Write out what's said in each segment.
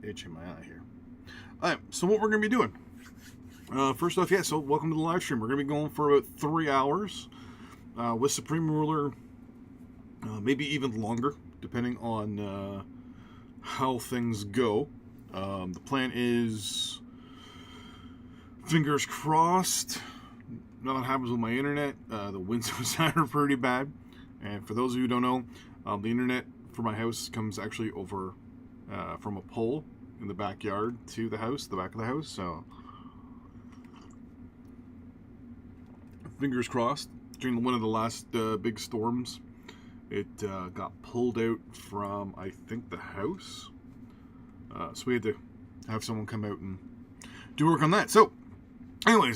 itch in my eye here. Alright, so what we're going to be doing. First off, so welcome to the live stream. We're going to be going for about 3 hours with Supreme Ruler, maybe even longer, depending on how things go. The plan is, fingers crossed, nothing happens with my internet. The winds outside are pretty bad. And for those of you who don't know, the internet for my house comes actually over from a pole in the backyard to the house, the back of the house. So, fingers crossed. During one of the last big storms, it got pulled out from, I think, the house. So we had to have someone come out and do work on that. So, anyway,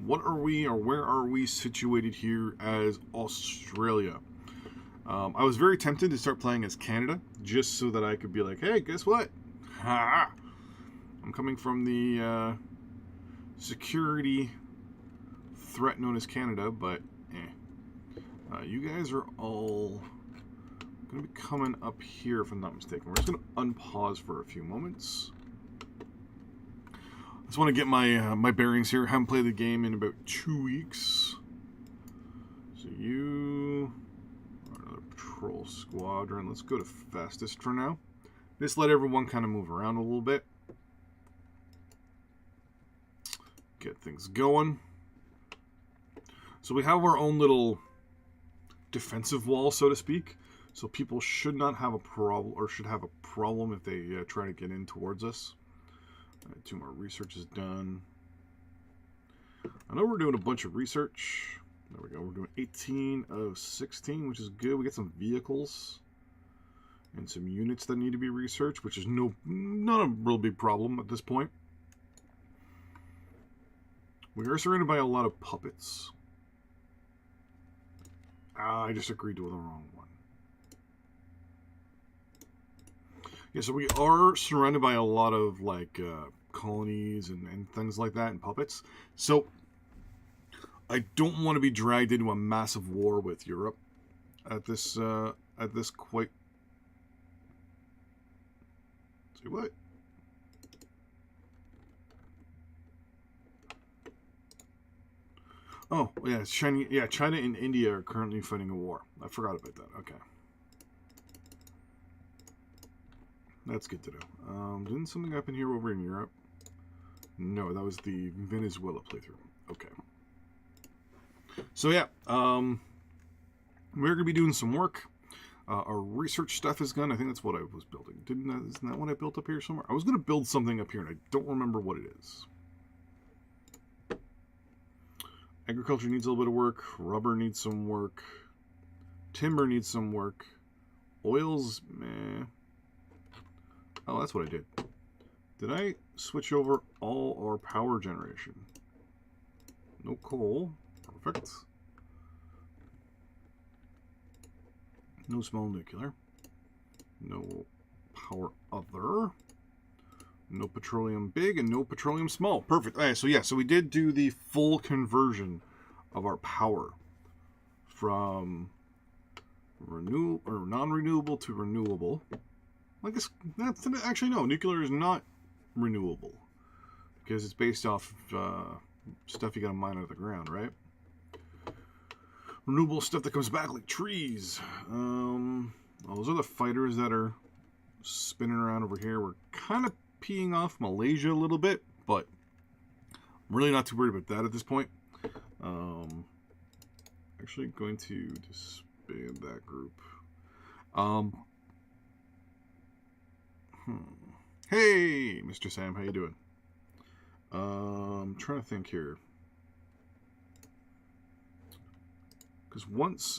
what are we, or where are we situated here as Australia? I was very tempted to start playing as Canada, just so that I could be like, hey, guess what? Ha! I'm coming from the security threat known as Canada, but you guys are all going to be coming up here, if I'm not mistaken. We're just going to unpause for a few moments. I just want to get my bearings here. I haven't played the game in about 2 weeks. So you are another patrol squadron. Let's go to fastest for now. Just let everyone kind of move around a little bit. Get things going. So we have our own little defensive wall, so to speak. So people should not have a problem, or should have a problem if they try to get in towards us. 2 more research is done. I know we're doing a bunch of research. There we go. We're doing 18 of 16, which is good. We get some vehicles and some units that need to be researched, which is not a real big problem at this point. We are surrounded by a lot of puppets. I just agreed to the wrong one. Yeah, so we are surrounded by a lot of like colonies and things like that, and puppets. So I don't want to be dragged into a massive war with Europe at this quite. See what? Oh yeah, China and India are currently fighting a war. I forgot about that. Okay. That's good to know. Didn't something happen here over in Europe? No, that was the Venezuela playthrough. Okay. So yeah, we're gonna be doing some work. Our research stuff is done. I think that's what I was building. Isn't that what I built up here somewhere? I was gonna build something up here, and I don't remember what it is. Agriculture needs a little bit of work. Rubber needs some work. Timber needs some work. Oils, meh. Oh, that's what I did. Did I switch over all our power generation? No coal. Perfect. No small nuclear. No power other. No petroleum big and no petroleum small. Perfect. All right, so yeah, so we did do the full conversion of our power from non-renewable to renewable. I guess that's actually no. Nuclear is not renewable because it's based off of stuff you got to mine out of the ground, right? Renewable stuff that comes back like trees. Those are the fighters that are spinning around over here. We're kind of peeing off Malaysia a little bit, but I'm really not too worried about that at this point. Actually going to disband that group. Hey, Mr. Sam, how you doing? I'm trying to think here. Because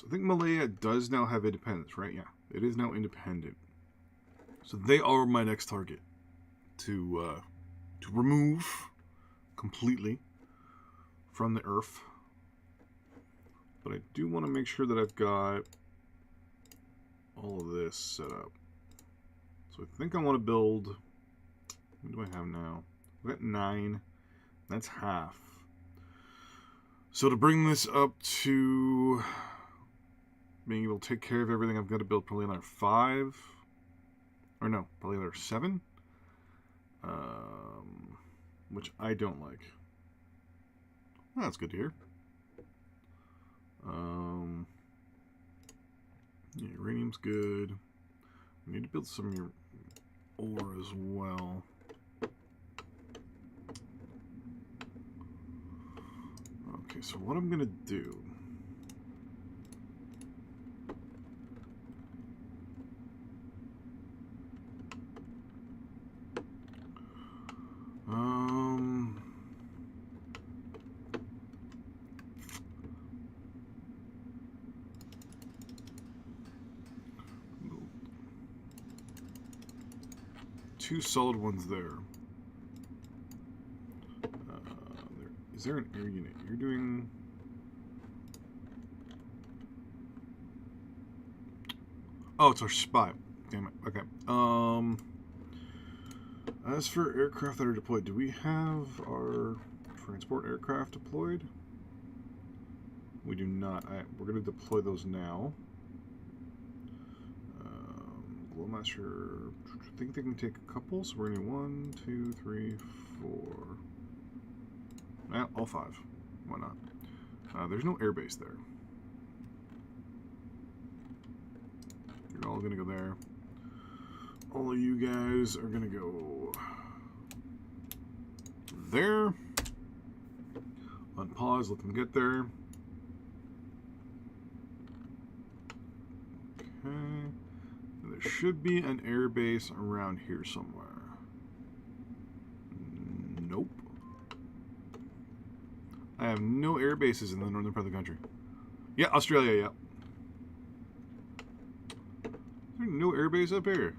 I think Malaya does now have independence, right? Yeah, it is now independent. So they are my next target to remove completely from the earth. But I do want to make sure that I've got all of this set up. So I think I want to build. What do I have now? I've got 9. That's half. So to bring this up to being able to take care of everything, I've got to build probably another 5. Or no, probably there are 7. Which I don't like. Well, that's good to hear. Yeah, uranium's good. We need to build some ore as well. Okay, so what I'm gonna do. Two solid ones there. Is there an air unit? You're doing... Oh, it's our spy. Damn it. Okay. As for aircraft that are deployed, do we have our transport aircraft deployed? We do not. We're going to deploy those now. Glowmaster, I think they can take a couple, so we're going to 1, 2, 3, 4. All 5. Why not? There's no airbase there. You're all going to go there. All of you guys are going to go there. Unpause, let them get there. Okay. There should be an airbase around here somewhere. Nope. I have no air bases in the northern part of the country. Yeah, Australia, yeah. There's no air base up here.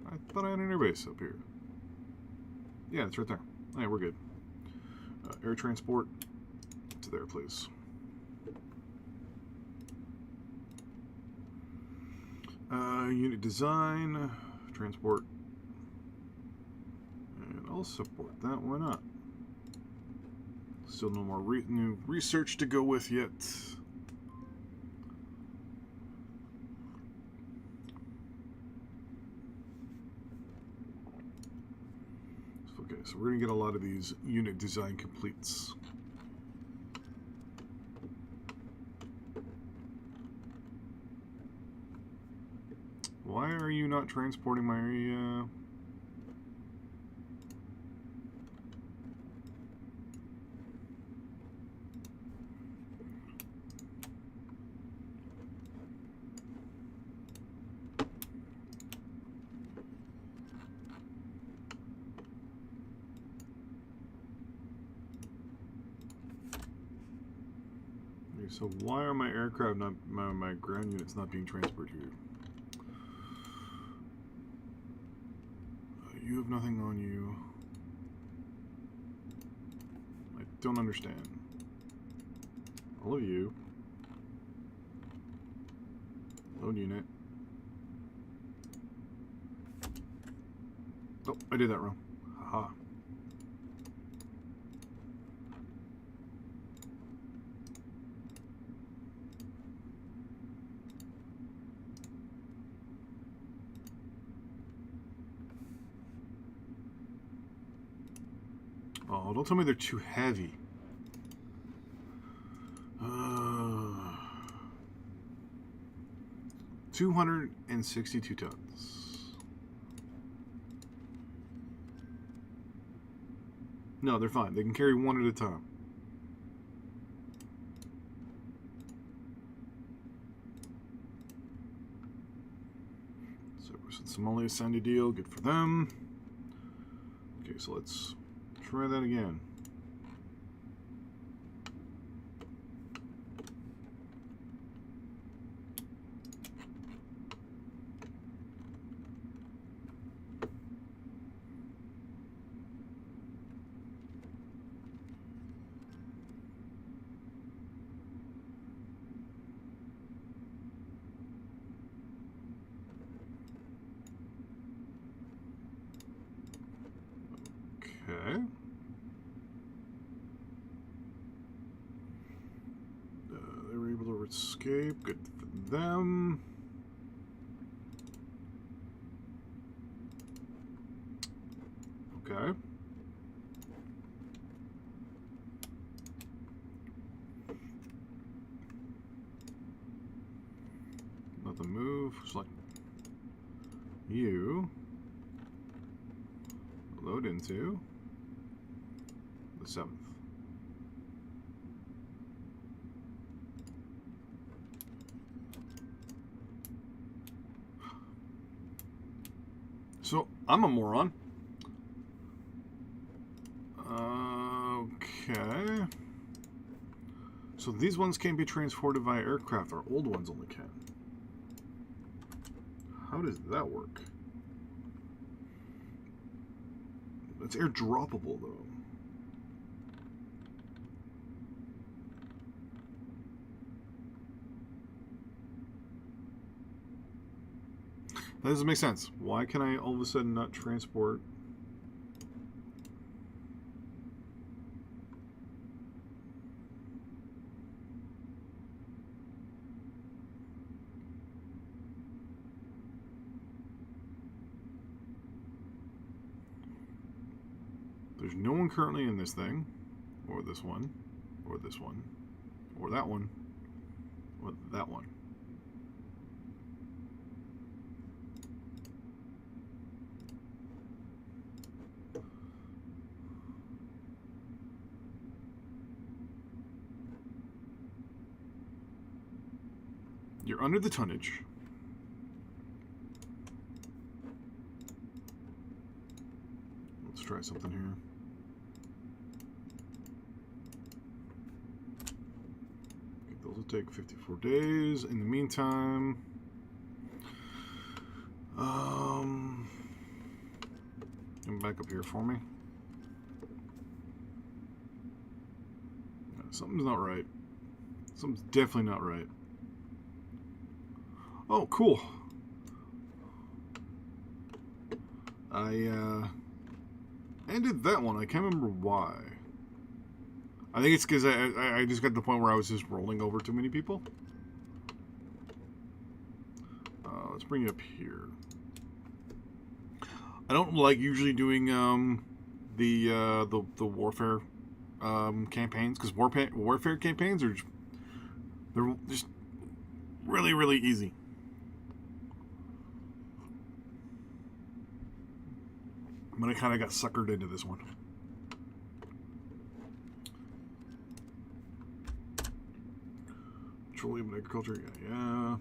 I thought I had an air base up here. Yeah, it's right there. Alright, we're good. Air transport to there, please. Unit design, transport, and I'll support that. Why not? Still no more new research to go with yet. Okay, so we're gonna get a lot of these unit design completes. Why are you not transporting my, So why are my aircraft not, my ground units not being transferred here? You have nothing on you. I don't understand. All of you. Load unit. Oh, I did that wrong. Haha. Oh, don't tell me they're too heavy. 262 tons. No, they're fine. They can carry one at a time. So Somalia signed a deal. Good for them. Okay, so let's try that again. Okay. They were able to escape. Good for them. Okay. Let them move. Select you. Load into the 7th. So, I'm a moron. Okay. So these ones can't be transported via aircraft. Our old ones only can. How does that work? It's airdroppable, though. That doesn't make sense. Why can I all of a sudden not transport? There's no one currently in this thing, or this one, or this one, or that one, or that one. You're under the tonnage. Let's try something here. Okay, those will take 54 days. In the meantime, come back up here for me. Something's not right. Something's definitely not right. Oh, cool. I ended that one. I can't remember why. I think it's because I just got to the point where I was just rolling over too many people. Let's bring it up here. I don't like usually doing the warfare campaigns, because warfare campaigns are they're just really easy. But I kind of got suckered into this one. Petroleum and agriculture, yeah.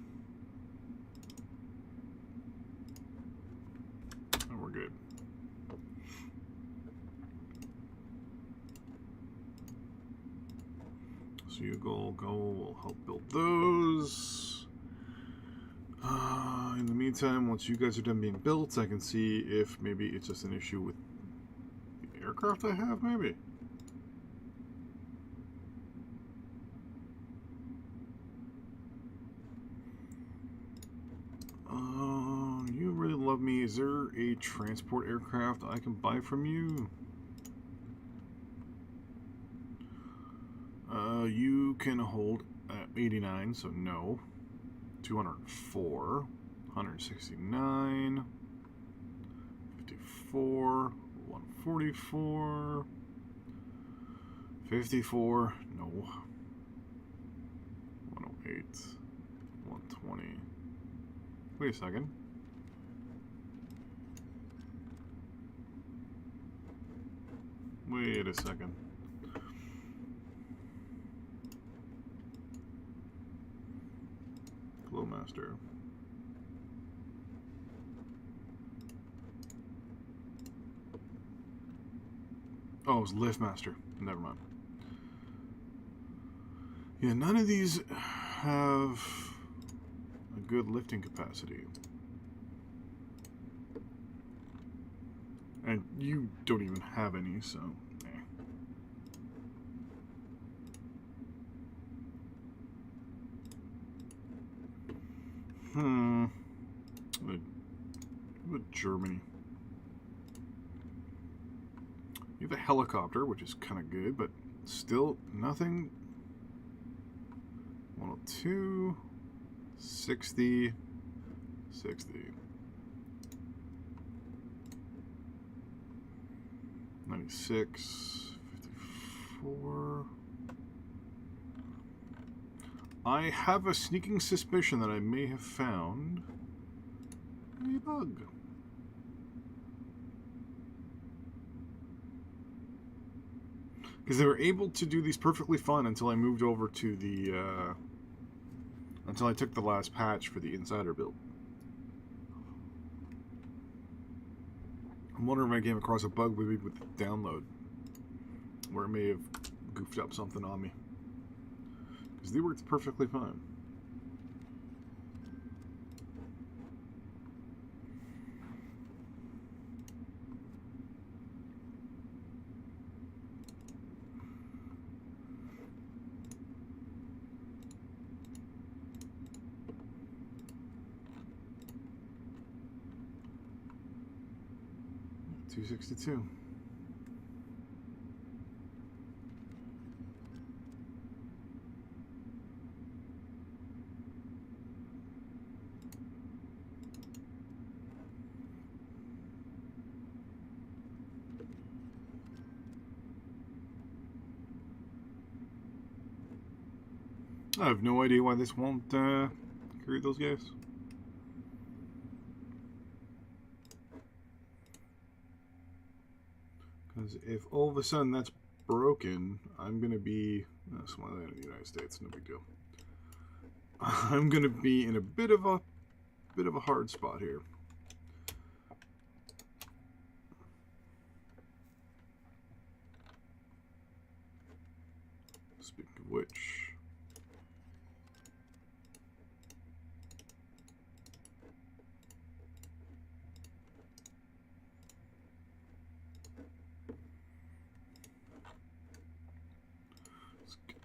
Oh, we're good. So you go, we'll help build those. In the meantime, once you guys are done being built, I can see if maybe it's just an issue with the aircraft I have, maybe. You really love me. Is there a transport aircraft I can buy from you? You can hold 89, so no. 204, 169, 54, 144, 54, no. 108, 120. Wait a second. Wait a second. Master. Oh, it was Lift Master. Never mind. Yeah, none of these have a good lifting capacity. And you don't even have any, so... With Germany. You have a helicopter, which is kind of good, but still nothing. 102, 60, 60. 96, 54. I have a sneaking suspicion that I may have found a bug. Because they were able to do these perfectly fine until I moved over to the, until I took the last patch for the Insider build. I'm wondering if I came across a bug maybe with the download, where it may have goofed up something on me. Because they worked perfectly fine. $262. I have no idea why this won't carry those guys. Because if all of a sudden that's broken, I'm going to be... Somaliland in the United States, no big deal. I'm going to be in a bit of a hard spot here. Speaking of which...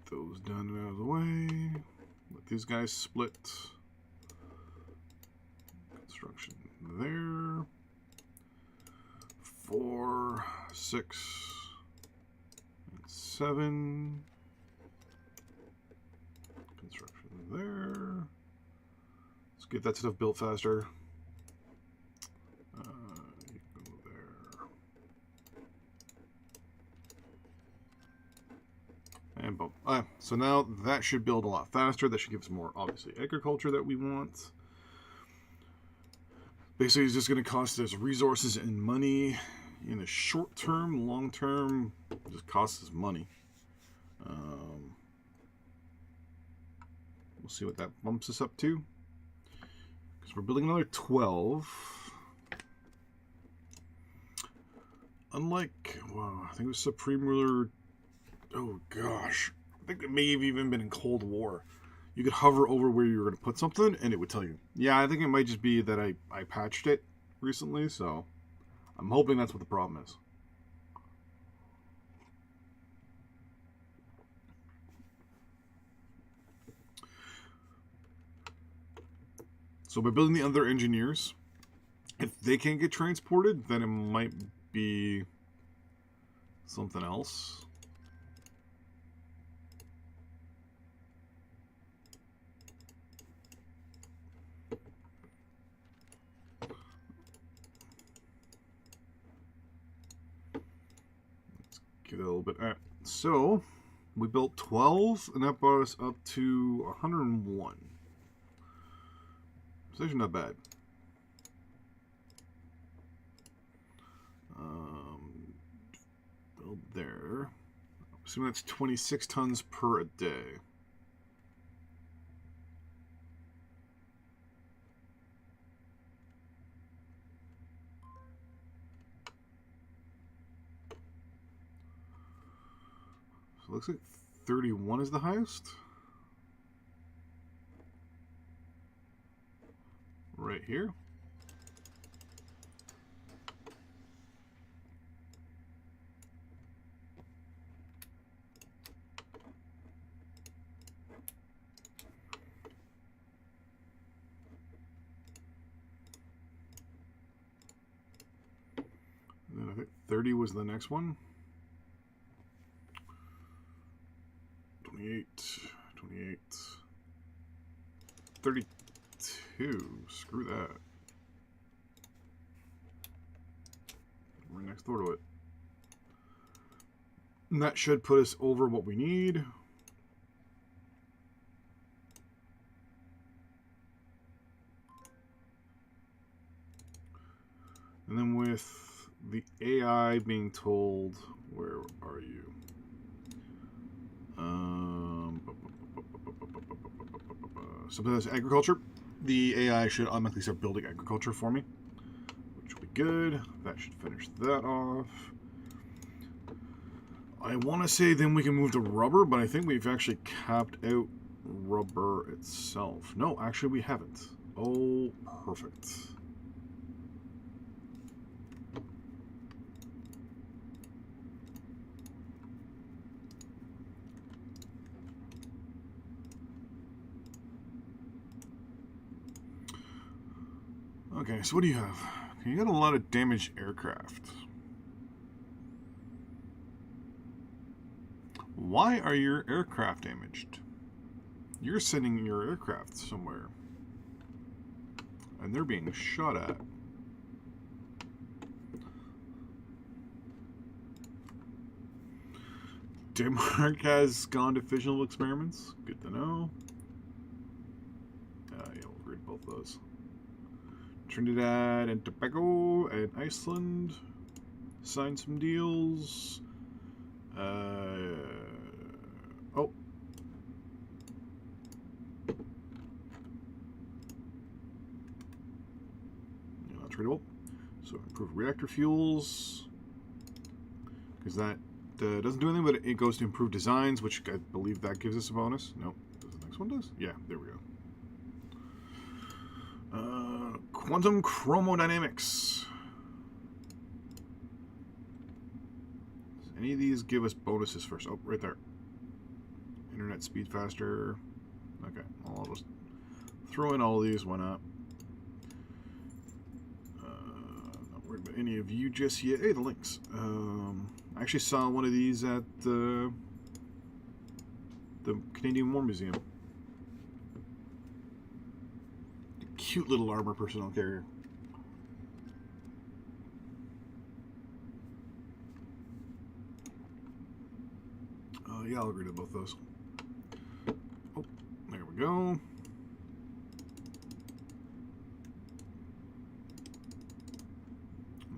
those done and out of the way. Let these guys split. Construction there. 4, 6, and 7. Construction there. Let's get that stuff built faster. You can go there. And boom. So now that should build a lot faster. That should give us more, obviously, agriculture that we want. Basically, it's just going to cost us resources and money in the short term. Long term, it just costs us money. We'll see what that bumps us up to. Because we're building another 12. Unlike, well, I think it was Supreme Ruler. Oh gosh, I think it may have even been in Cold War. You could hover over where you were going to put something and it would tell you. Yeah, I think it might just be that I patched it recently, so I'm hoping that's what the problem is. So by building the other engineers, if they can't get transported, then it might be something else. Get a little bit. All right. So we built 12, and that brought us up to 101. It's actually not bad. Build there. Assuming that's 26 tons per a day. So it looks like 31 is the highest. Right here. And then I think 30 was the next one. 28, 28, 32. Screw that. We're next door to it. And that should put us over what we need. And then with the AI being told, where are you? Something that's agriculture. The AI should automatically start building agriculture for me, which will be good. That should finish that off. I want to say then we can move to rubber, but I think we've actually capped out rubber itself. No, actually we haven't. Oh, perfect. Okay, so what do you have? Okay, you got a lot of damaged aircraft. Why are your aircraft damaged? You're sending your aircraft somewhere. And they're being shot at. Denmark has gone to fissional experiments. Good to know. Yeah, we'll read both those. Trinidad and Tobago and Iceland signed some deals. Oh. Yeah, that's readable. So improve reactor fuels. Because that doesn't do anything, but it goes to improve designs, which I believe that gives us a bonus. No, does the next one does? Yeah, there we go. Quantum chromodynamics. Does any of these give us bonuses first? Oh, right there. Internet speed faster. Okay, I'll just throw in all of these. Why not? Not worried about any of you just yet. Hey, the links. I actually saw one of these at the Canadian War Museum. Cute little armor personnel carrier. Yeah, I'll agree to both those. Oh, there we go.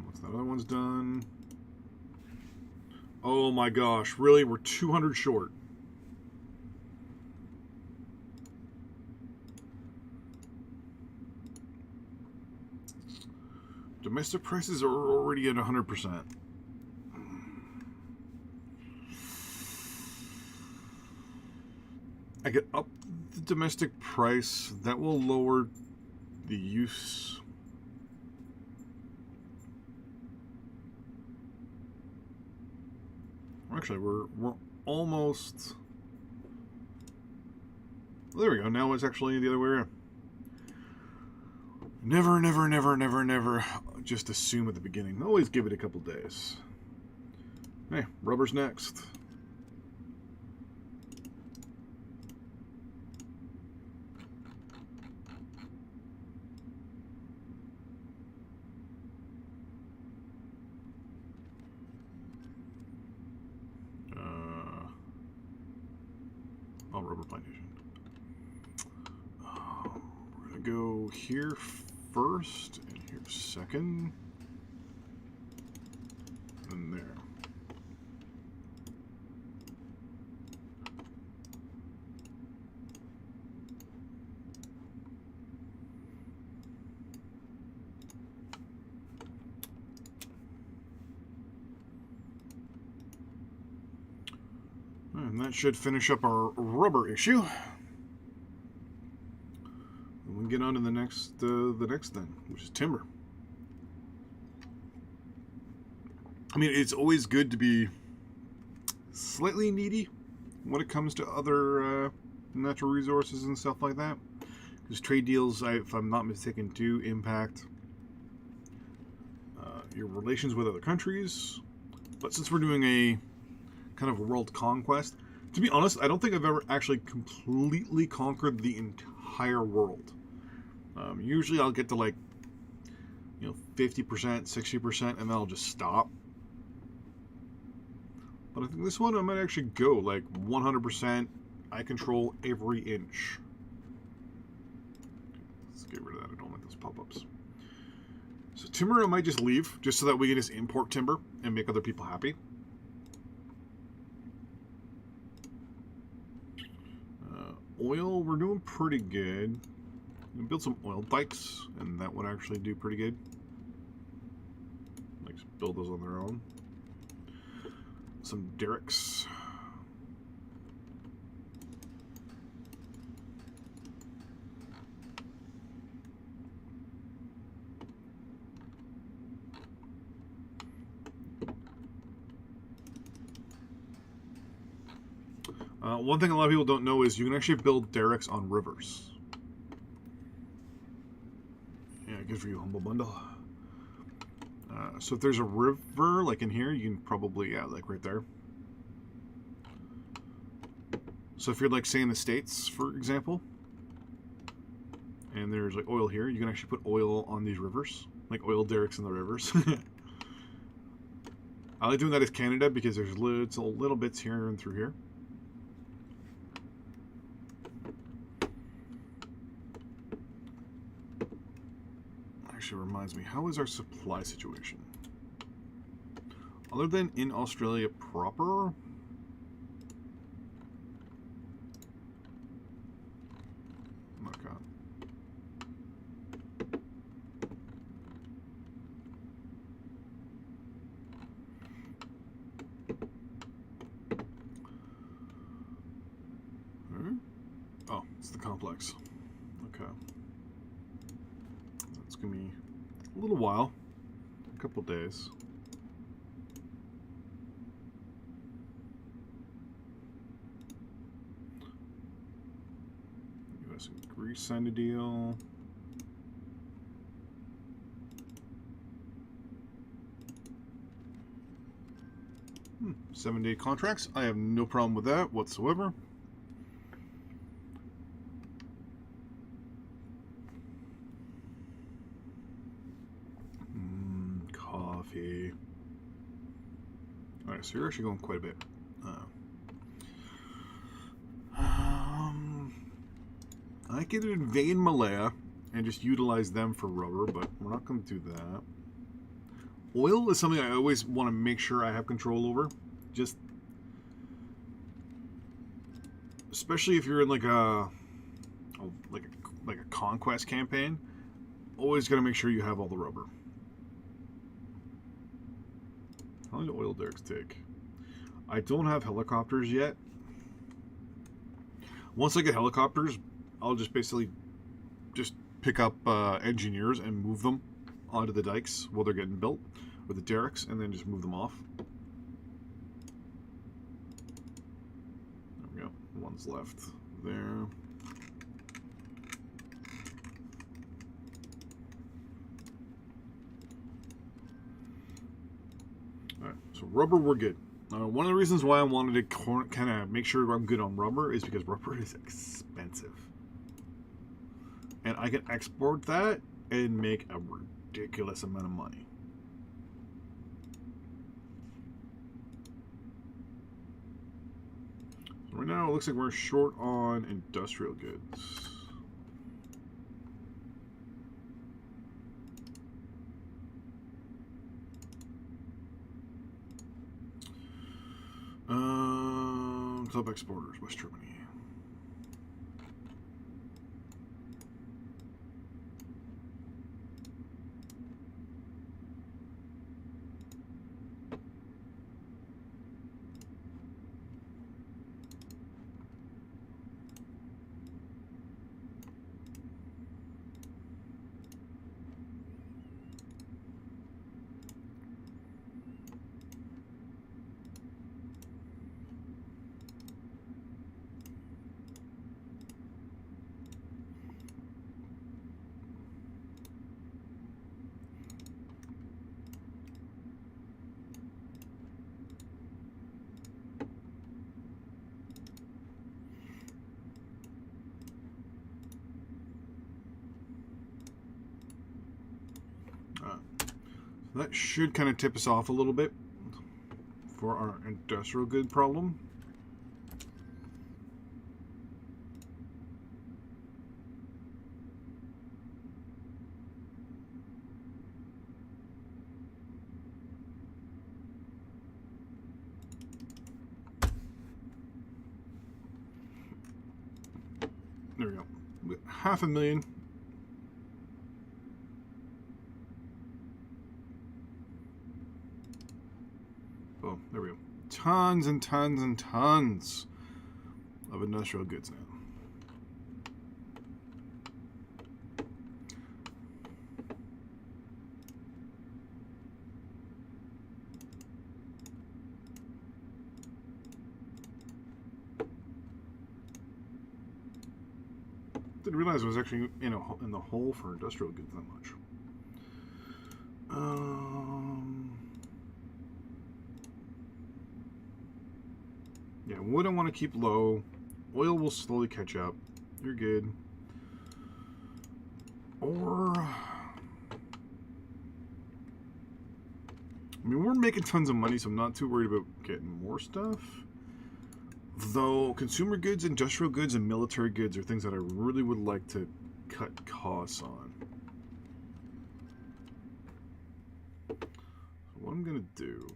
Once that other one's done. Oh my gosh, really? We're 200 short. Domestic prices are already at 100%. I could up the domestic price. That will lower the use. Actually, we're almost. Well, there we go. Now it's actually the other way around. Never, never, never, never, never just assume at the beginning. Always give it a couple days. Hey, rubber's next. Rubber plantation. We're going to go here first and here second. And there. And that should finish up our rubber issue. And we can get on to the next thing, which is timber. I mean, it's always good to be slightly needy when it comes to other natural resources and stuff like that. Because trade deals, if I'm not mistaken, do impact your relations with other countries. But since we're doing a kind of world conquest, to be honest, I don't think I've ever actually completely conquered the entire world. Usually I'll get to 50%, 60%, and then I'll just stop. But I think this one I might actually go like 100%. I control every inch. Let's get rid of that. I don't like those pop-ups. So timber I might just leave, just so that we can just import timber and make other people happy. Oil, we're doing pretty good. We can build some oil dikes, and that would actually do pretty good. Like, just build those on their own. Some derricks. One thing a lot of people don't know is you can actually build derricks on rivers. Yeah, good for you, Humble Bundle. So if there's a river, like in here, you can probably, yeah, like right there. So if you're like, say in the States, for example, and there's like oil here, you can actually put oil on these rivers, like oil derricks in the rivers. I like doing that as Canada because there's little bits here and through here. Actually reminds me, how is our supply situation? Other than in Australia proper? Okay. Oh, it's the complex. Okay. That's gonna be a little while. A couple days. US and Greece signed a deal. Hmm, 7-day contracts. I have no problem with that whatsoever. Coffee. Alright, so you're actually going quite a bit. I could invade Malaya and just utilize them for rubber, but we're not going to do that. Oil is something I always want to make sure I have control over. Just, especially if you're in like a conquest campaign, always got to make sure you have all the rubber. How long do oil derricks take? I don't have helicopters yet. Once I get helicopters, I'll just basically just pick up engineers and move them onto the dikes while they're getting built with the derricks, and then just move them off. There we go. One's left there. Alright, so rubber, we're good. One of the reasons why I wanted to kind of make sure I'm good on rubber is because rubber is expensive. And I can export that and make a ridiculous amount of money. So right now it looks like we're short on industrial goods. Club exporters, West Germany. That should kind of tip us off a little bit. for our industrial good problem. There we go. 500,000. Oh, there we go. Tons and tons and tons of industrial goods now. Didn't realize I was actually in the hole for industrial goods that much. Yeah, wood I want to keep low. Oil will slowly catch up. You're good. Or, I mean, we're making tons of money, so I'm not too worried about getting more stuff. Though consumer goods, industrial goods, and military goods are things that I really would like to cut costs on. So what I'm gonna do,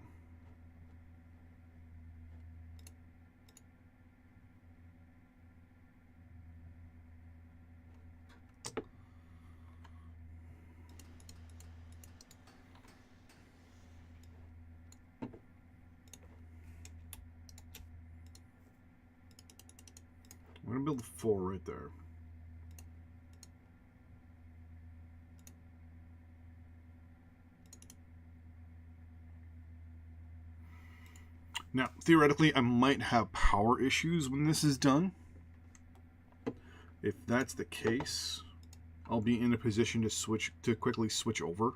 I'm gonna build a 4 right there. Now, theoretically, I might have power issues when this is done. If that's the case, I'll be in a position to quickly switch over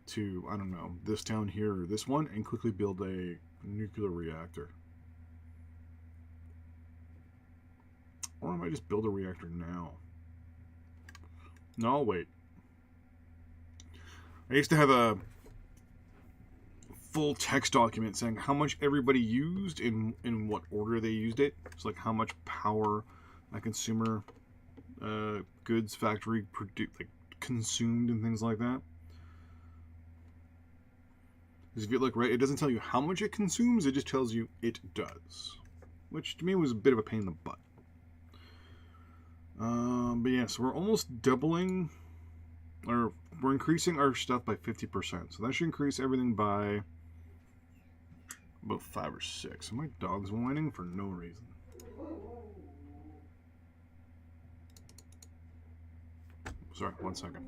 to, I don't know, this town here or this one, and quickly build a nuclear reactor. Or I might just build a reactor now. No, I'll wait. I used to have a full text document saying how much everybody used in what order they used it. It's like how much power a consumer goods factory consumed and things like that. Because if you look right, it doesn't tell you how much it consumes, it just tells you it does. Which to me was a bit of a pain in the butt. But yeah, so we're almost doubling, or we're increasing our stuff by 50%. So that should increase everything by about 5 or 6. And my dog's whining for no reason. Sorry, 1 second.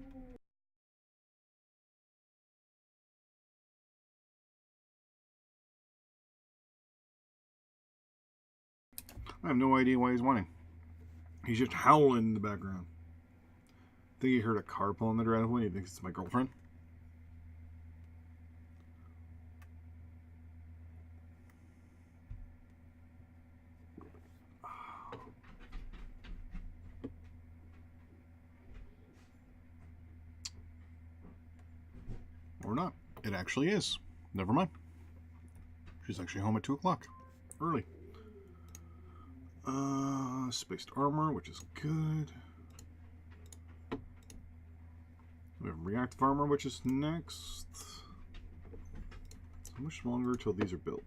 I have no idea why he's whining. He's just howling in the background. I think he heard a car pulling the driveway. He thinks it's my girlfriend. Or not. It actually is. Never mind. She's actually home at 2 o'clock. Early. Spaced armor, which is good. We have reactive armor, which is next. How much longer till these are built?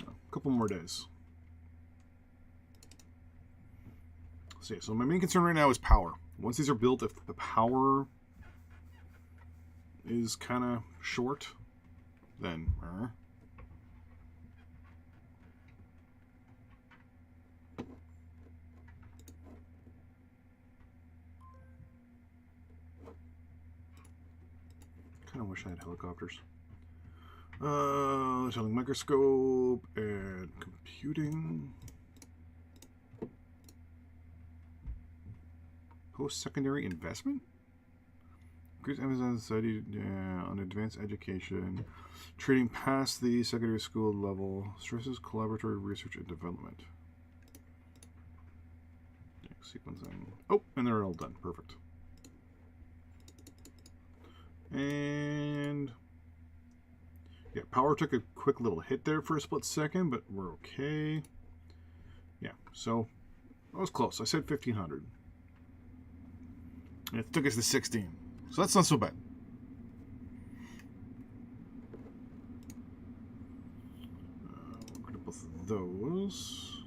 No, a couple more days. So my main concern right now is power. Once these are built, if the power is kind of short, then kind of wish I had helicopters. Selling microscope and computing. Post-secondary investment? Increase emphasis on society on advanced education, trading past the secondary school level, stresses collaboratory research and development. Thanks. sequencing. Oh, and they're all done. Perfect. And yeah, power took a quick little hit there for a split second, but we're okay. Yeah, so that was close. I said 1500. And it took us to 16. So that's not so bad. We're going to both of those.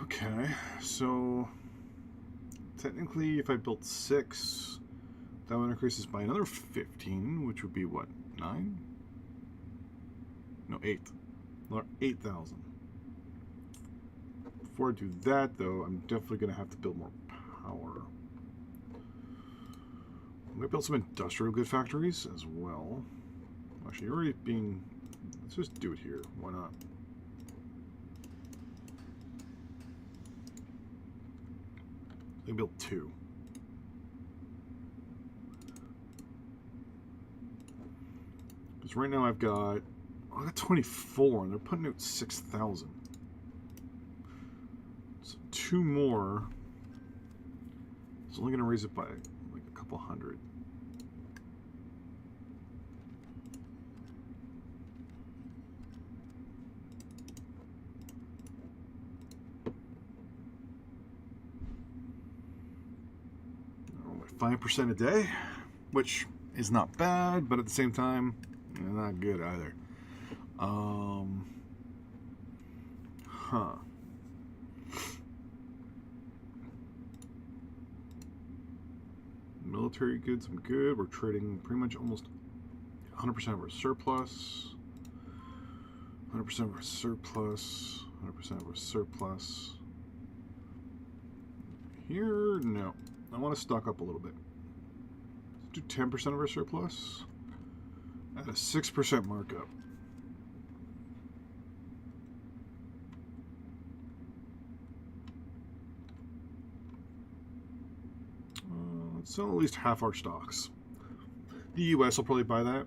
Okay, so technically if I built 6, that would increase this by another 15, which would be what, 9? No, 8. 8,000. Before I do that, though, I'm definitely going to have to build more power. I'm going to build some industrial good factories as well. Actually, you're already being... Let's just do it here. Why not? They built 2. Because right now I got 24, and they're putting out 6,000. So 2 more. It's only going to raise it by like a couple hundred. Like 5% a day, which is not bad, but at the same time, not good either. Military goods, I'm good. We're trading pretty much almost 100% of our surplus. 100% of our surplus. 100% of our surplus. Here, no. I want to stock up a little bit. Let's do 10% of our surplus at a 6% markup. Let's sell at least half our stocks. The US will probably buy that.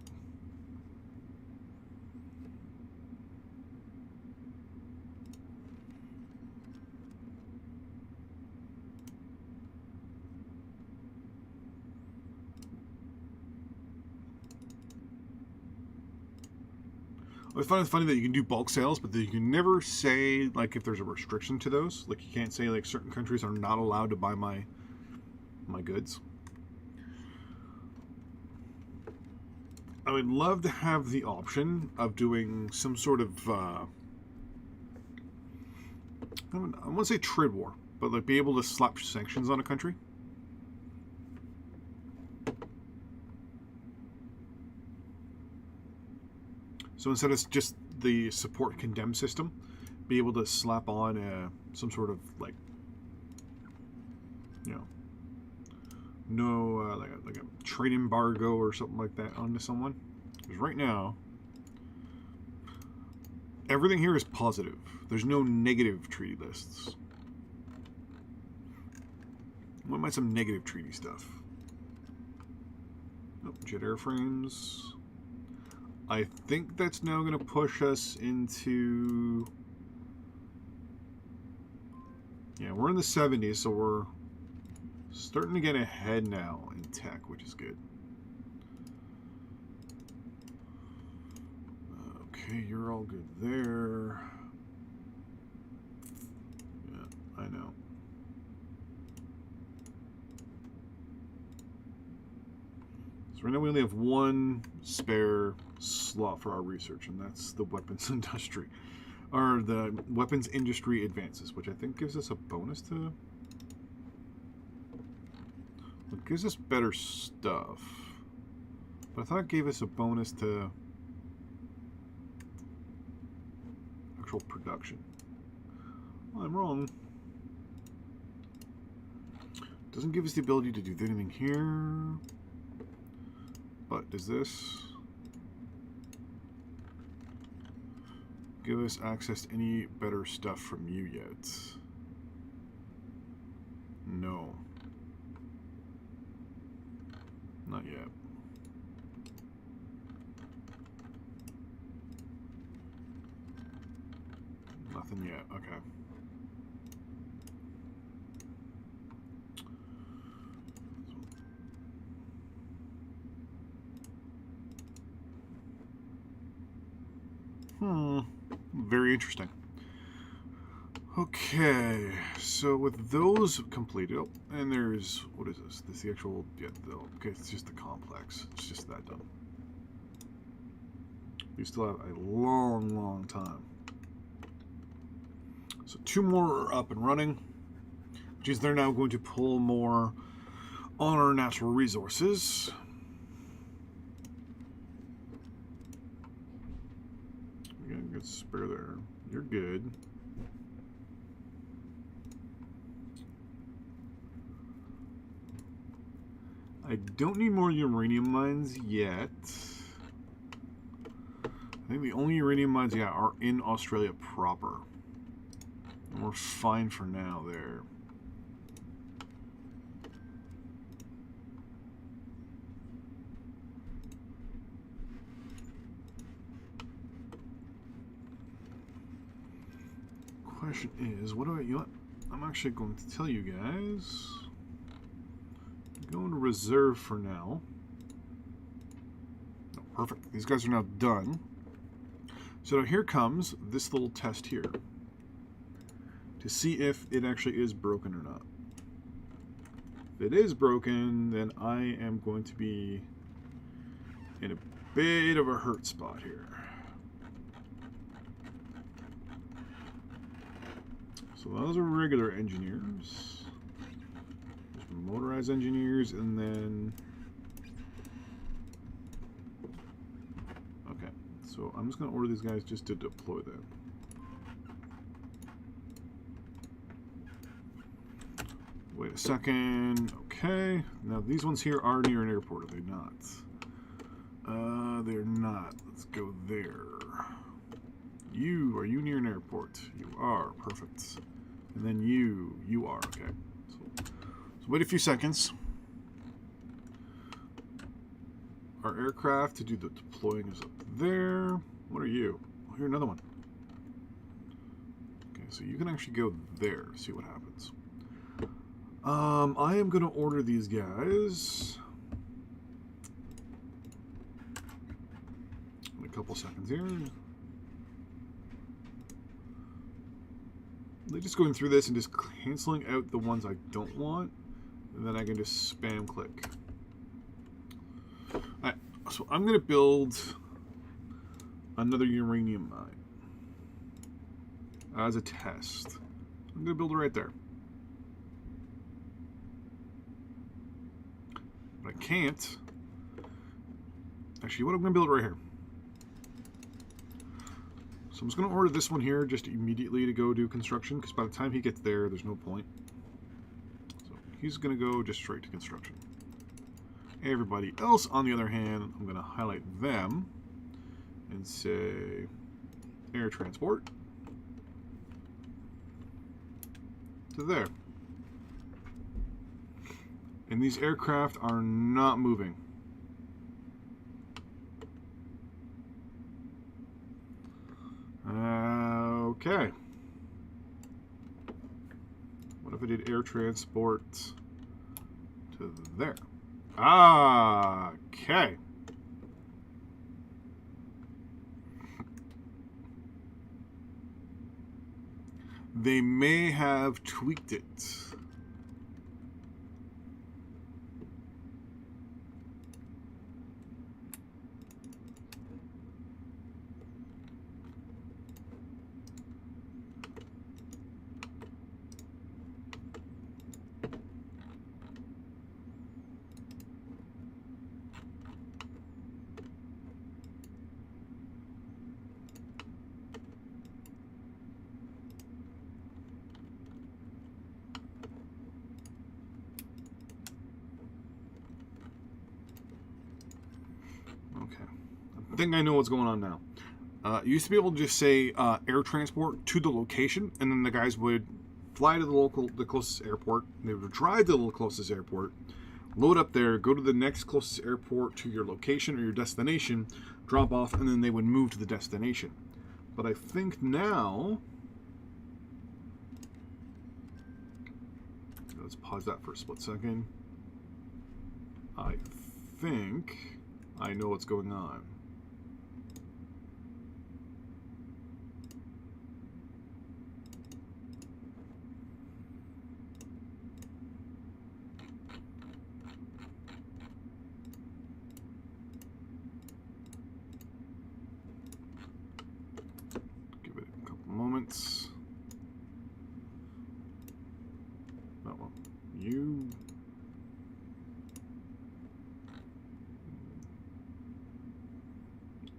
I find it funny that you can do bulk sales, but you can never say like if there's a restriction to those. Like you can't say like certain countries are not allowed to buy my goods. I would love to have the option of doing some sort of I want to say trade war, but like be able to slap sanctions on a country. So instead of just the support condemn system, be able to slap on some sort of like, you know, no like a trade embargo or something like that onto someone. Because right now, everything here is positive. There's no negative treaty lists. What might some negative treaty stuff? Oh, jet airframes. I think that's now going to push us into... Yeah, we're in the 70s, so we're starting to get ahead now in tech, which is good. Okay, you're all good there. Yeah, I know. So right now we only have one spare slot for our research, and that's the weapons industry. Or the weapons industry advances, which I think gives us a bonus to... It gives us better stuff. But I thought it gave us a bonus to actual production. Well, I'm wrong. Doesn't give us the ability to do anything here. But does this give us access to any better stuff from you yet? No. Not yet. Nothing yet, okay. interesting. Okay, so with those completed, oh, and there's, what is this? This is the actual, yeah, okay, it's just the complex. It's just that done. You still have a long, long time. So 2 more are up and running, which is they're now going to pull more on our natural resources. We got a good spare there. You're good. I don't need more uranium mines yet. I think the only uranium mines, yeah, are in Australia proper. And we're fine for now there. Question is, what do I, you know what? I'm actually going to tell you guys. Going to reserve for now. Oh, perfect. These guys are now done. So now here comes this little test here to see if it actually is broken or not. If it is broken, then I am going to be in a bit of a hurt spot here. So those are regular engineers. Motorized engineers, and then okay, so I'm just going to order these guys just to deploy them. Wait a second. Okay, now these ones here are near an airport, are they not? They're not. Let's go there. Are you near an airport? You are. Perfect. And then you are. Okay. So wait a few seconds. Our aircraft to do the deploying is up there. What are you? Oh, here, another one. Okay, so you can actually go there, see what happens. I am going to order these guys. In a couple seconds here. They're just going through this and just canceling out the ones I don't want. And then I can just spam click. Alright, so I'm going to build another uranium mine as a test. I'm going to build it right there. But I can't. Actually, what I'm going to build right here. So I'm just going to order this one here just immediately to go do construction, because by the time he gets there, there's no point. So he's going to go just straight to construction. Everybody else, on the other hand, I'm going to highlight them and say air transport to there. And these aircraft are not moving. Okay. What if I did air transport to there? Ah, okay. They may have tweaked it. Okay. I think I know what's going on now. You used to be able to just say air transport to the location, and then the guys would fly to the closest airport. They would drive to the closest airport, load up there, go to the next closest airport to your location or your destination, drop off, and then they would move to the destination. But I think now, let's pause that for a split second. I think I know what's going on. defense. That one. You.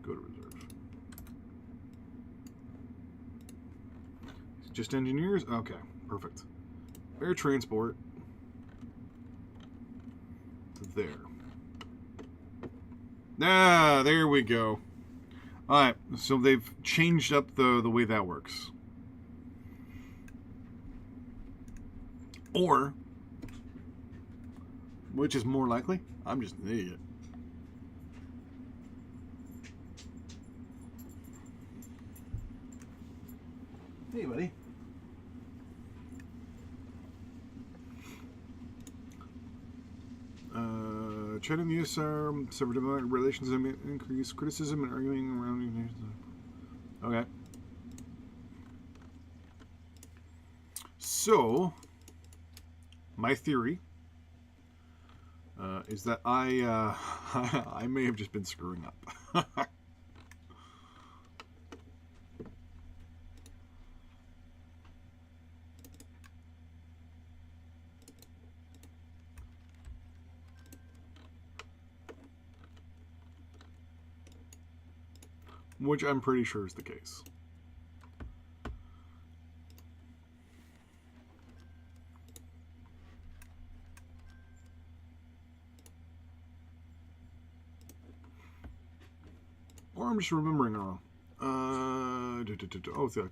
Go to reserve. Just engineers? Okay, perfect. Air transport. There. Ah, there we go. Alright, so they've changed up the way that works. Or, which is more likely, I'm just an idiot. Hey, buddy. China and the U.S. are several diplomatic relations and increased criticism and arguing around. Okay. So, my theory is that I may have just been screwing up. Which I'm pretty sure is the case. Or I'm just remembering it wrong. Oh, it's that.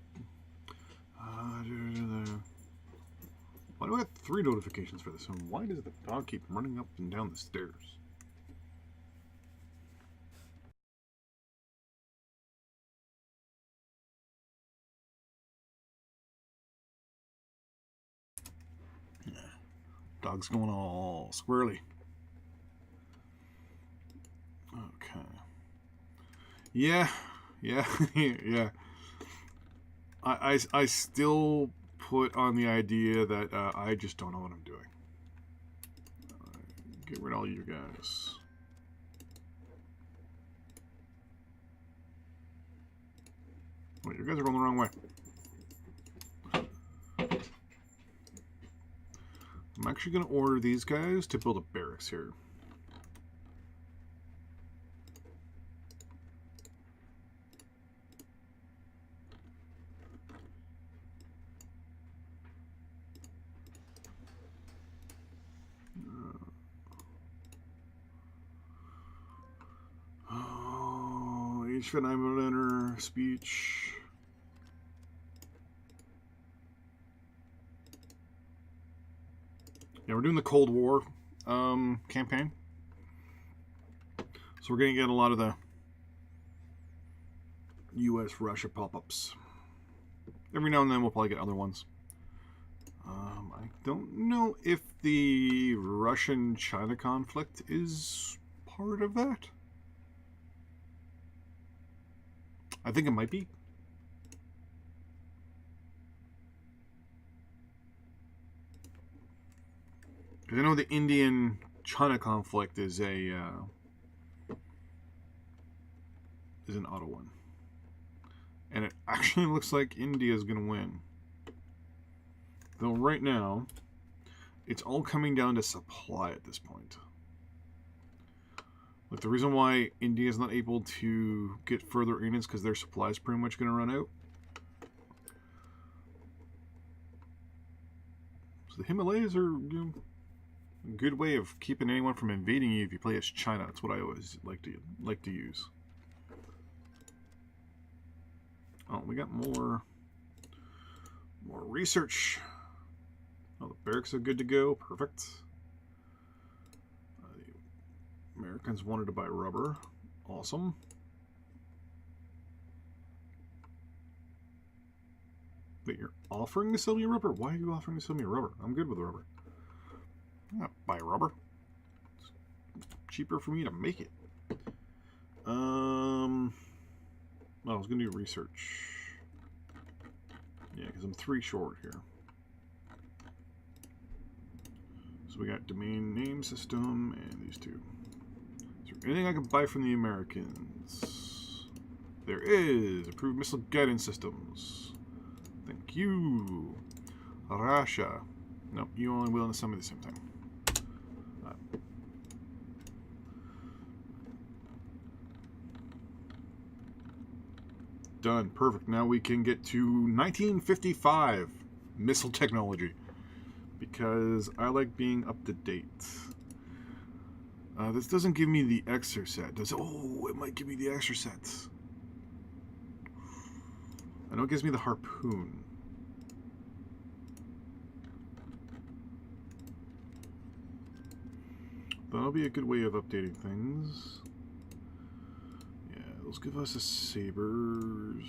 Why do I have 3 notifications for this? And why does the dog keep running up and down the stairs? Dog's going all squirrely. Okay. Yeah. Yeah. I still put on the idea that I just don't know what I'm doing. Get rid of all you guys. Wait, you guys are going the wrong way. I'm actually going to order these guys to build a barracks here. Each fit I'm going to enter speech. Yeah, we're doing the Cold War campaign. So we're going to get a lot of the US-Russia pop-ups. Every now and then we'll probably get other ones. I don't know if the Russian-China conflict is part of that. I think it might be. Because I know the Indian-China conflict is an auto one. And it actually looks like India is going to win. Though right now, it's all coming down to supply at this point. Like the reason why India is not able to get further in is because their supply is pretty much going to run out. So the Himalayas are, a good way of keeping anyone from invading you if you play as China. That's what I always like to use. Oh, we got more research. Oh, the barracks are good to go. Perfect. The Americans wanted to buy rubber. Awesome. Wait, you're offering to sell me rubber? Why are you offering to sell me rubber? I'm good with rubber. I'm not buy rubber. It's cheaper for me to make it. I was going to do research. Yeah, because I'm 3 short here. So we got domain name system and these 2. Is there anything I can buy from the Americans? There is. Approved missile guidance systems. Thank you. Russia. Nope, you only will in the summer at the same time. Done. Perfect. Now we can get to 1955 missile technology. Because I like being up to date. This doesn't give me the extra set. Does it? Oh, it might give me the extra sets. I know it gives me the harpoon. That'll be a good way of updating things. Yeah, those give us a sabers.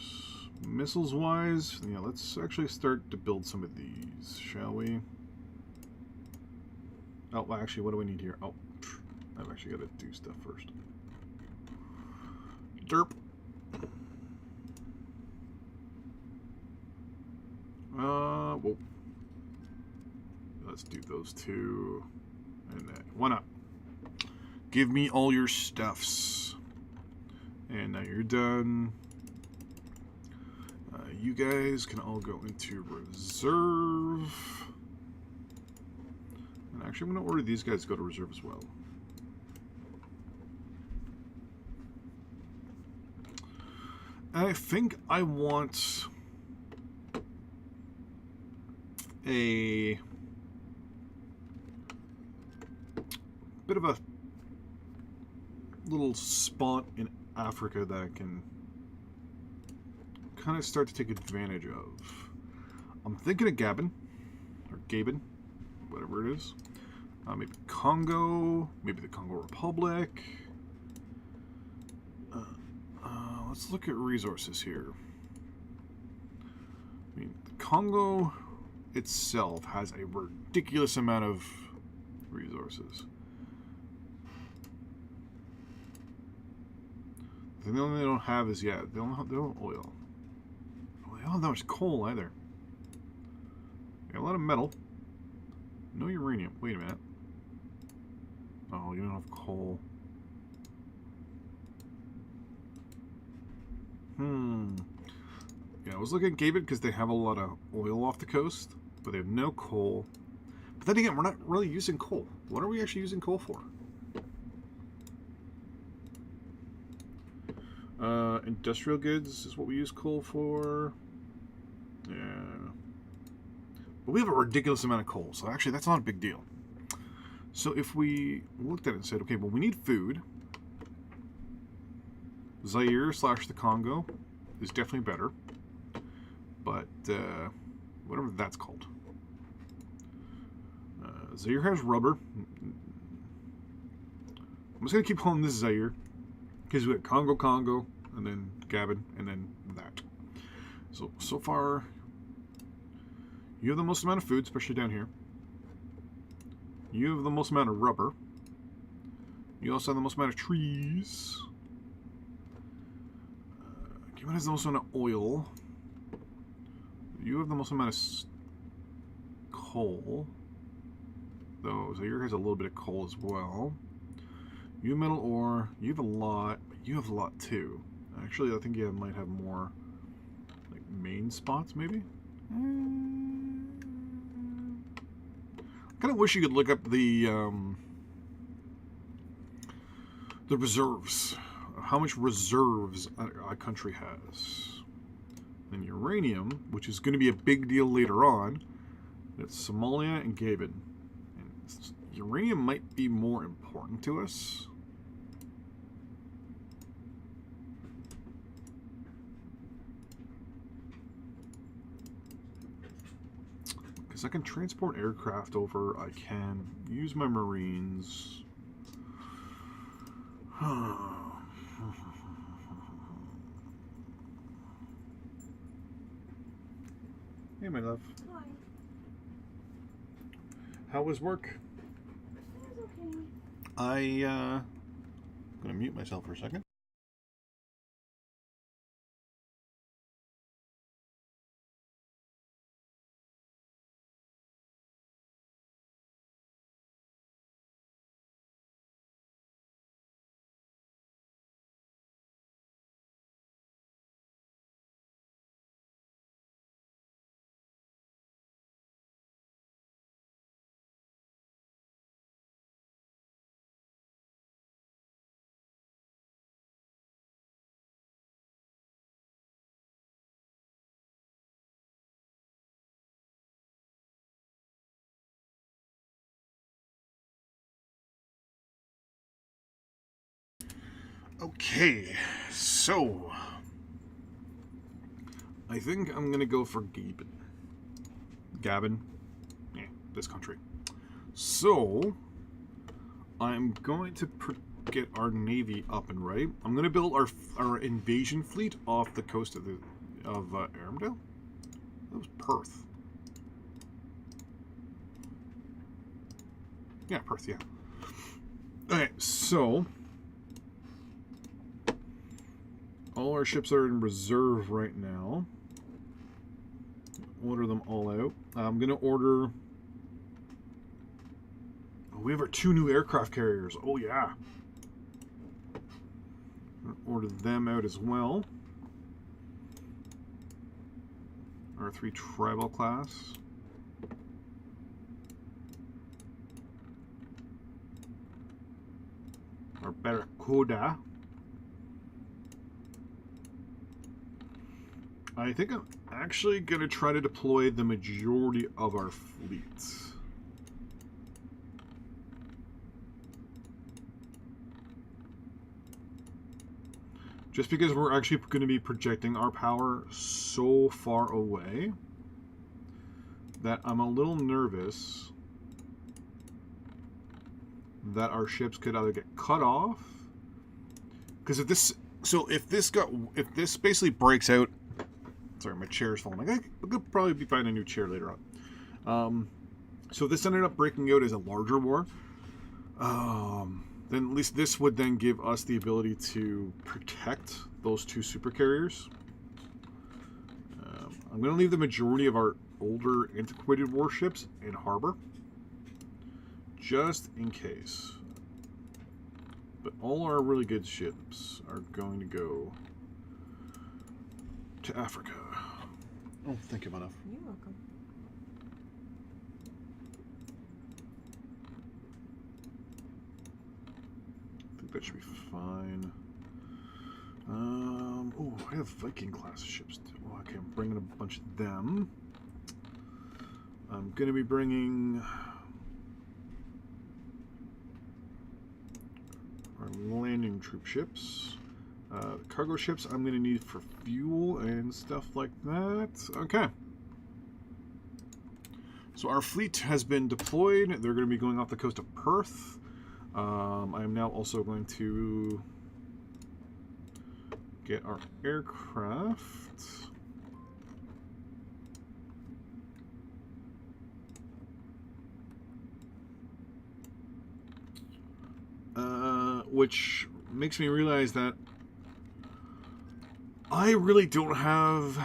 Missiles wise, yeah, let's actually start to build some of these, shall we? Oh, well, actually, what do we need here? Oh, I've actually got to do stuff first. Derp. Well, let's do those two. And then, why not? Give me all your stuffs. And now you're done. You guys can all go into reserve. And actually, I'm going to order these guys to go to reserve as well. I think I want a bit of a little spot in Africa that I can kind of start to take advantage of. I'm thinking of Gabon, or Gabon, whatever it is. Maybe Congo, maybe the Congo Republic. Let's look at resources here. I mean, Congo itself has a ridiculous amount of resources. The only thing they don't have is, yeah, they don't have oil. Well, they don't have that much coal either. They got a lot of metal. No uranium. Wait a minute. Oh, you don't have coal. Yeah, I was looking at Gabon because they have a lot of oil off the coast, but they have no coal. But then again, we're not really using coal. What are we actually using coal for? Industrial goods is what we use coal for. Yeah. But we have a ridiculous amount of coal, so actually that's not a big deal. So if we looked at it and said, okay, well, we need food. Zaire / the Congo is definitely better. But whatever that's called. Zaire has rubber. I'm just going to keep calling this Zaire. Because we got Congo, and then Gabon, and then that. So far, you have the most amount of food, especially down here. You have the most amount of rubber. You also have the most amount of trees. Gabon has the most amount of oil. You have the most amount of coal. Though Zaire has a little bit of coal as well. You have metal ore. You have a lot. You have a lot too. Actually, I think you might have more like main spots, maybe. I kind of wish you could look up the reserves. How much reserves a country has. And uranium, which is going to be a big deal later on. That's Somalia and Gabon. And uranium might be more important to us. Because I can transport aircraft over, I can use my Marines. Hey, my love. Hi. How was work? It was okay. I'm gonna mute myself for a second. Okay, so I think I'm gonna go for Gabon. Yeah, this country. So I'm going to get our navy up and right. I'm gonna build our invasion fleet off the coast of Armdale. That was Perth. Yeah, Perth. Yeah. Okay, so all our ships are in reserve right now. Order them all out. I'm gonna order. Oh, we have our 2 new aircraft carriers. Oh yeah. Order them out as well. Our 3 tribal class. Our Barracuda. I think I'm actually going to try to deploy the majority of our fleets. Just because we're actually going to be projecting our power so far away that I'm a little nervous that our ships could either get cut off. Because if this basically breaks out. Sorry, my chair's falling. I could probably be buying a new chair later on. So if this ended up breaking out as a larger war, then at least this would then give us the ability to protect those 2 super carriers. I'm going to leave the majority of our older antiquated warships in harbor, just in case. But all our really good ships are going to go to Africa. Oh, thank you, enough. You're welcome. I think that should be fine. Oh, I have Viking class ships too. Oh, okay, I'm bringing a bunch of them. I'm going to be bringing our landing troop ships. Cargo ships I'm going to need for fuel and stuff like that. Okay. So our fleet has been deployed. They're going to be going off the coast of Perth. I am now also going to get our aircraft. Which makes me realize that I really don't have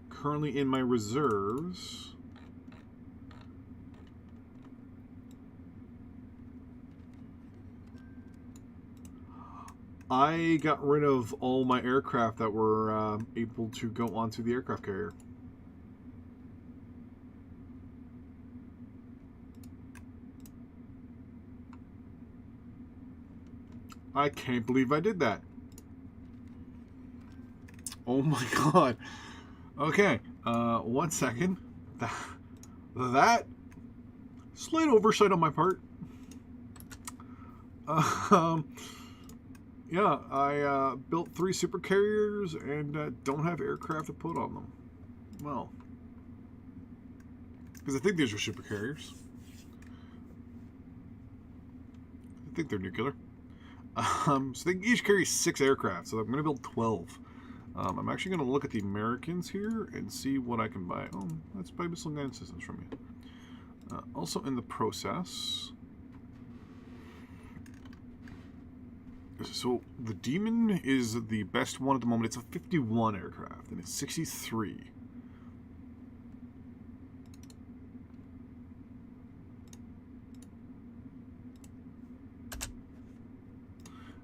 currently in my reserves I got rid of all my aircraft that were able to go onto the aircraft carrier. I can't believe I did that. Oh my god. Okay, 1 second. That slight oversight on my part. Yeah, I built 3 super carriers and don't have aircraft to put on them. Well, because I think these are super carriers. I think they're nuclear. So they each carry 6 aircraft, so I'm going to build 12. I'm actually going to look at the Americans here and see what I can buy. Oh, let's buy missile guidance systems from you. Also in the process, so the Demon is the best one at the moment. It's a 51 aircraft, and it's 63.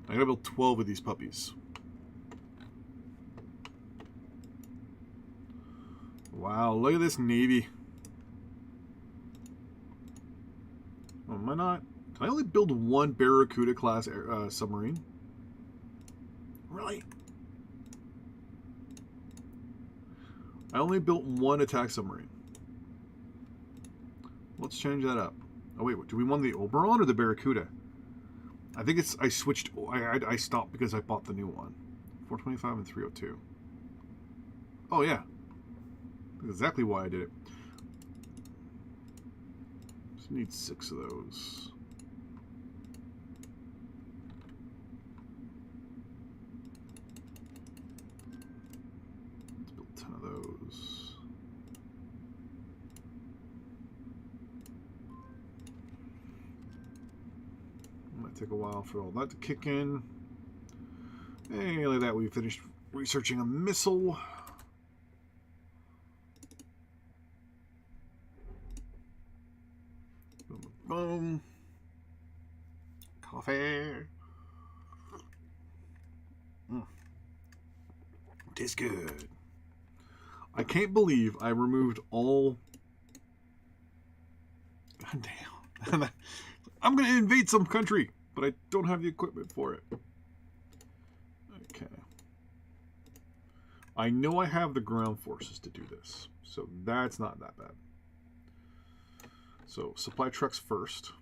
I gotta build 12 of these puppies. Wow, look at this Navy. Oh, am I not? Can I only build 1 Barracuda class submarine? Really? I only built 1 attack submarine. Let's change that up. Oh wait, do we want the Oberon or the Barracuda? I think it's, I switched, I stopped because I bought the new one. 425 and 302. Oh yeah. That's exactly why I did it. Just need 6 of those. Let's build 10 of those. Might take a while for all that to kick in. Hey, like that, we finished researching a missile. Boom, boom. Coffee. Tastes good. I can't believe I removed all... God damn. I'm going to invade some country, but I don't have the equipment for it. Okay. I know I have the ground forces to do this, so that's not that bad. So, supply trucks first.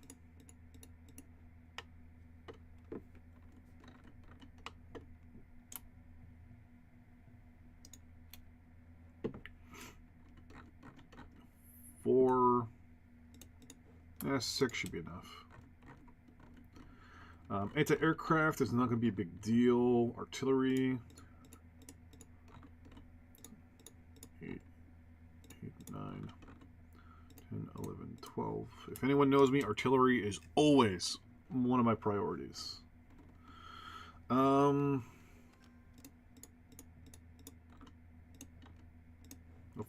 Four... 6 should be enough. Anti-aircraft is not going to be a big deal. Artillery. 8, 9, 10, 11, 12. If anyone knows me, artillery is always one of my priorities. A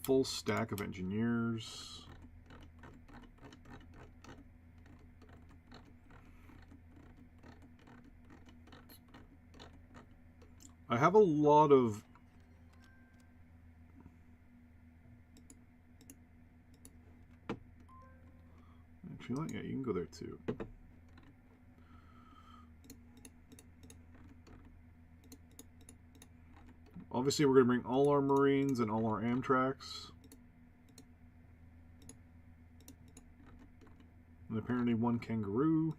full stack of engineers. I have a lot of... Actually, yeah, you can go there too. Obviously, we're going to bring all our Marines and all our Amtraks. And apparently 1 Kangaroo.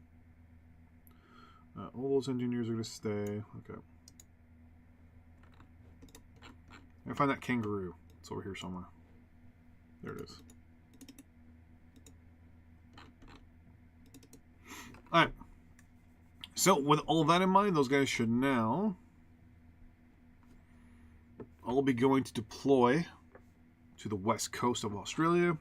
All those engineers are going to stay. Okay. I find that Kangaroo. It's over here somewhere. There it is. Alright. So, with all that in mind, those guys should now all be going to deploy to the west coast of Australia.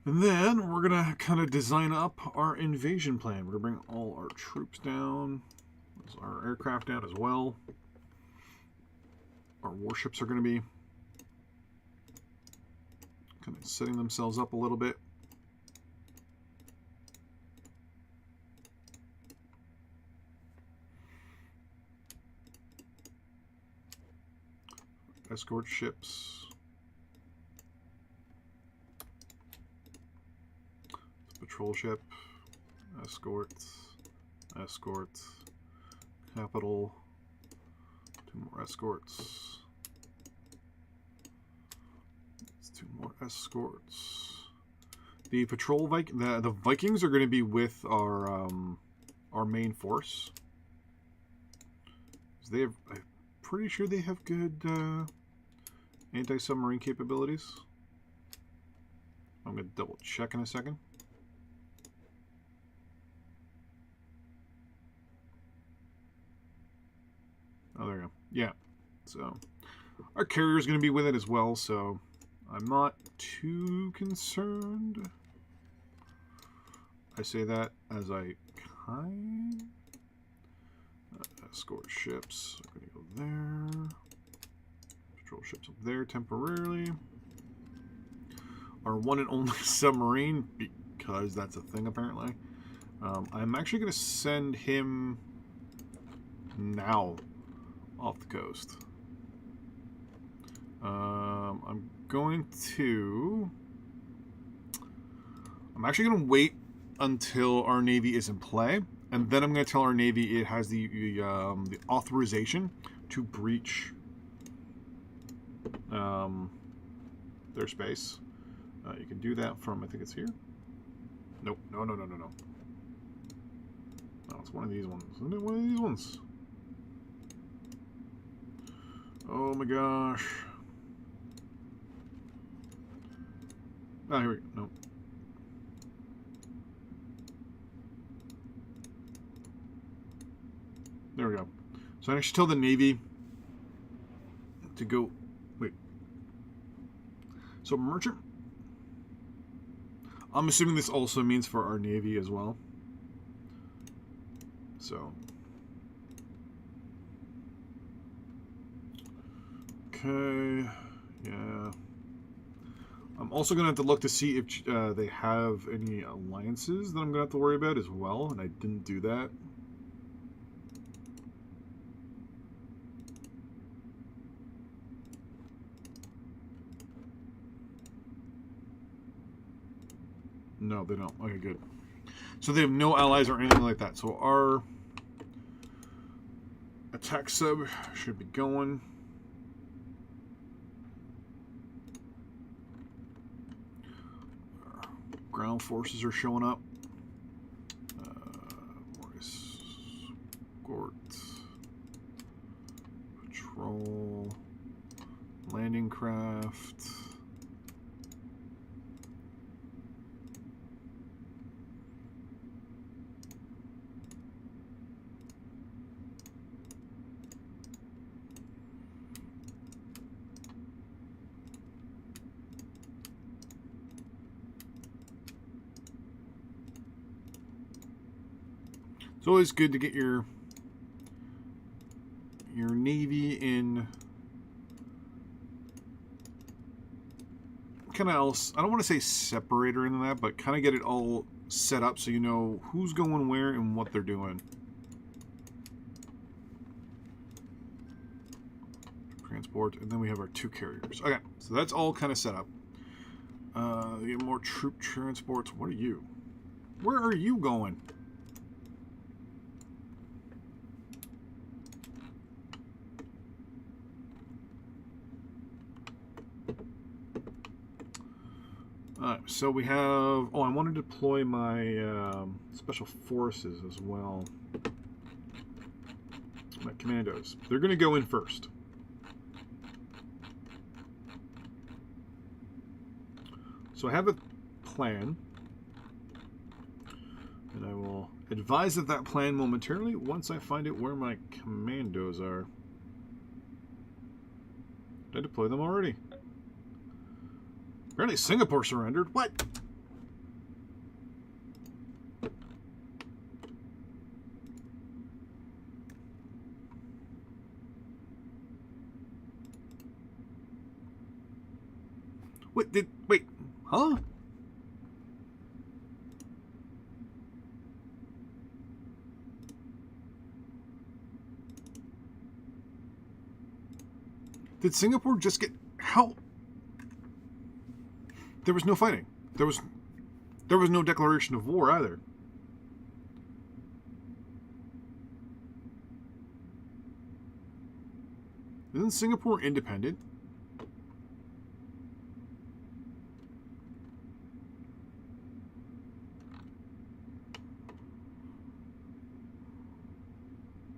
And then we're going to kind of design up our invasion plan. We're going to bring all our troops down, our aircraft down as well. Our warships are going to be kind of setting themselves up a little bit. Escort ships. Patrol ship. Escort. Escort. Capital. 2 more escorts. 2 more escorts. The patrol the Vikings are going to be with our main force. They have, I'm pretty sure they have good anti-submarine capabilities. I'm going to double check in a second. Oh, there we go. Yeah. So, our carrier is going to be with it as well, so I'm not too concerned. I say that as I kind... escort ships are going to go there. Patrol ships up there temporarily. Our one and only submarine, because that's a thing apparently. I'm actually going to send him now off the coast. I'm actually going to wait until our Navy is in play, and then I'm going to tell our Navy it has the authorization to breach their space. You can do that from, I think it's here. Nope. No, no, no, no, no. No, it's one of these ones. Isn't it one of these ones? Oh my gosh. Oh, here we go. Nope. There we go. So I should tell the Navy to go. Wait. So merchant. I'm assuming this also means for our Navy as well. So. Okay. Yeah. I'm also going to have to look to see if they have any alliances that I'm going to have to worry about as well. And I didn't do that. No, they don't. Okay, good. So they have no allies or anything like that. So our attack sub should be going. Ground forces are showing up. More escort. Patrol. Landing craft. It's always good to get your Navy in kind of else. I don't want to say separator in that, but kind of get it all set up so you know who's going where and what they're doing. Transport, and then we have our 2 carriers. Okay, so that's all kind of set up. Get more troop transports. What are you? Where are you going? Alright, so we have... Oh, I want to deploy my special forces as well. My commandos. They're going to go in first. So I have a plan. And I will advise of that plan momentarily once I find out where my commandos are. Did I deploy them already? Apparently Singapore surrendered. What? Wait, huh? Did Singapore just get... How? There was no fighting. There was no declaration of war either. Isn't Singapore independent?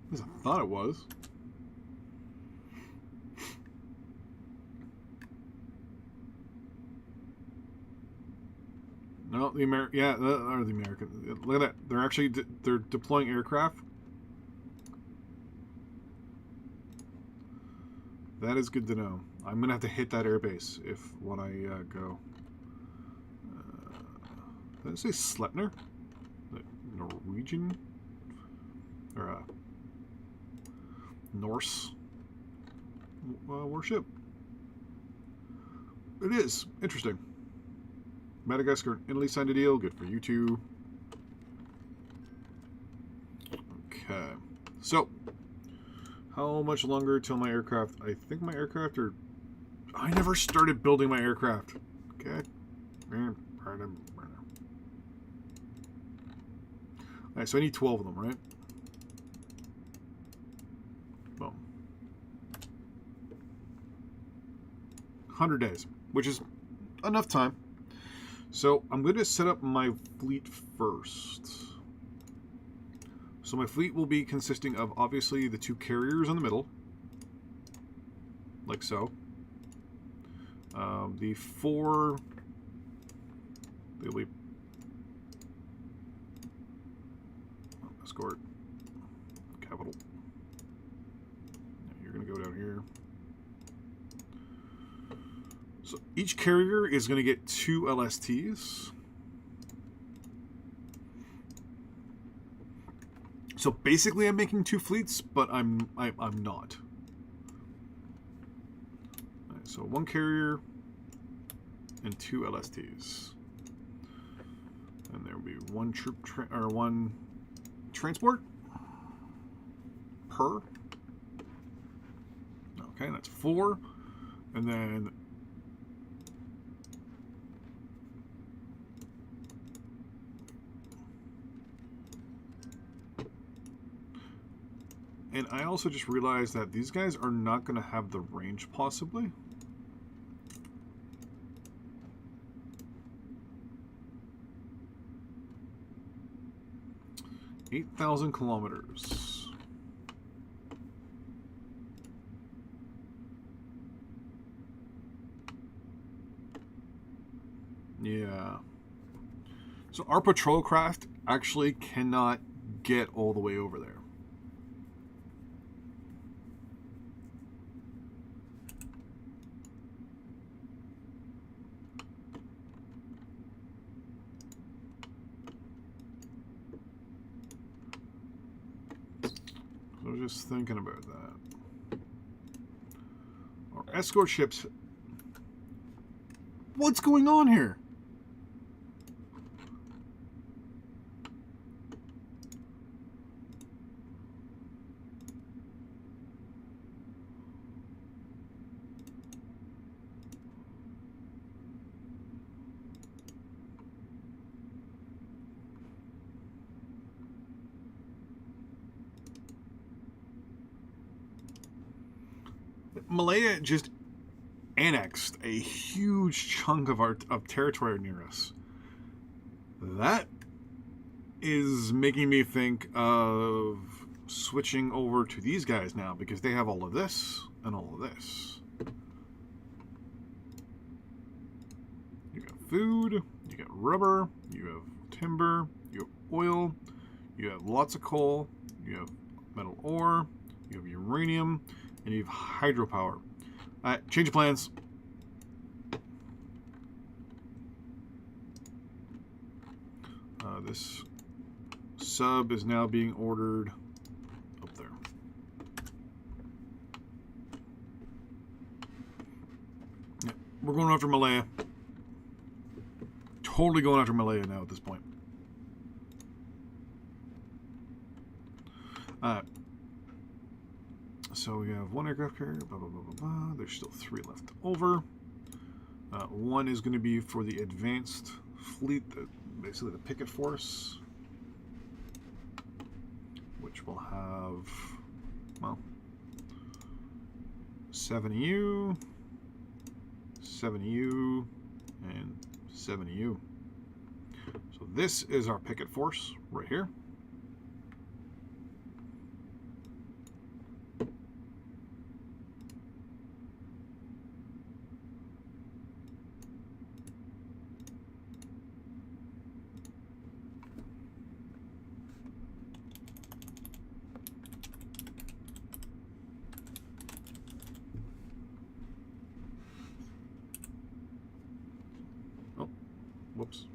At least I thought it was. No, the American, yeah, or the American. Look at that. They're actually they're deploying aircraft. That is good to know. I'm gonna have to hit that airbase when I go. Did I say Sleipner? The Norwegian or Norse warship. It is interesting. Madagascar and Italy signed a deal. Good for you two. Okay. So, how much longer till my aircraft? I think my aircraft are... I never started building my aircraft. Okay. Alright, so I need 12 of them, right? Boom. 100 days, which is enough time So I'm going to set up my fleet first. So my fleet will be consisting of obviously the 2 carriers in the middle, like so. The 4, they'll be escort, capital. You're going to go down here. So each carrier is going to get 2 LSTs. So basically, I'm making 2 fleets, but I'm not. Right, so 1 carrier and 2 LSTs, and there will be 1 troop or 1 transport per. Okay, that's 4, and then and I also just realized that these guys are not going to have the range possibly. $8,000 kilometers. Yeah. So our patrol craft actually cannot get all the way over there. So I was just thinking about that. Our escort ships. What's going on here? Malaya just annexed a huge chunk of territory near us. That is making me think of switching over to these guys now because they have all of this and all of this. You got food, you got rubber, you have timber, you have oil, you have lots of coal, you have metal ore, you have uranium, and you have hydropower. Alright, change of plans. This sub is now being ordered up there. Yeah, we're going after Malaya. Totally going after Malaya now at this point. So we have 1 aircraft carrier, blah, blah, blah, blah, blah. There's still 3 left over. 1 is going to be for the advanced fleet, basically the picket force, which will have, well, 7 EU, 7 EU, and 7 EU. So this is our picket force right here. Whoops.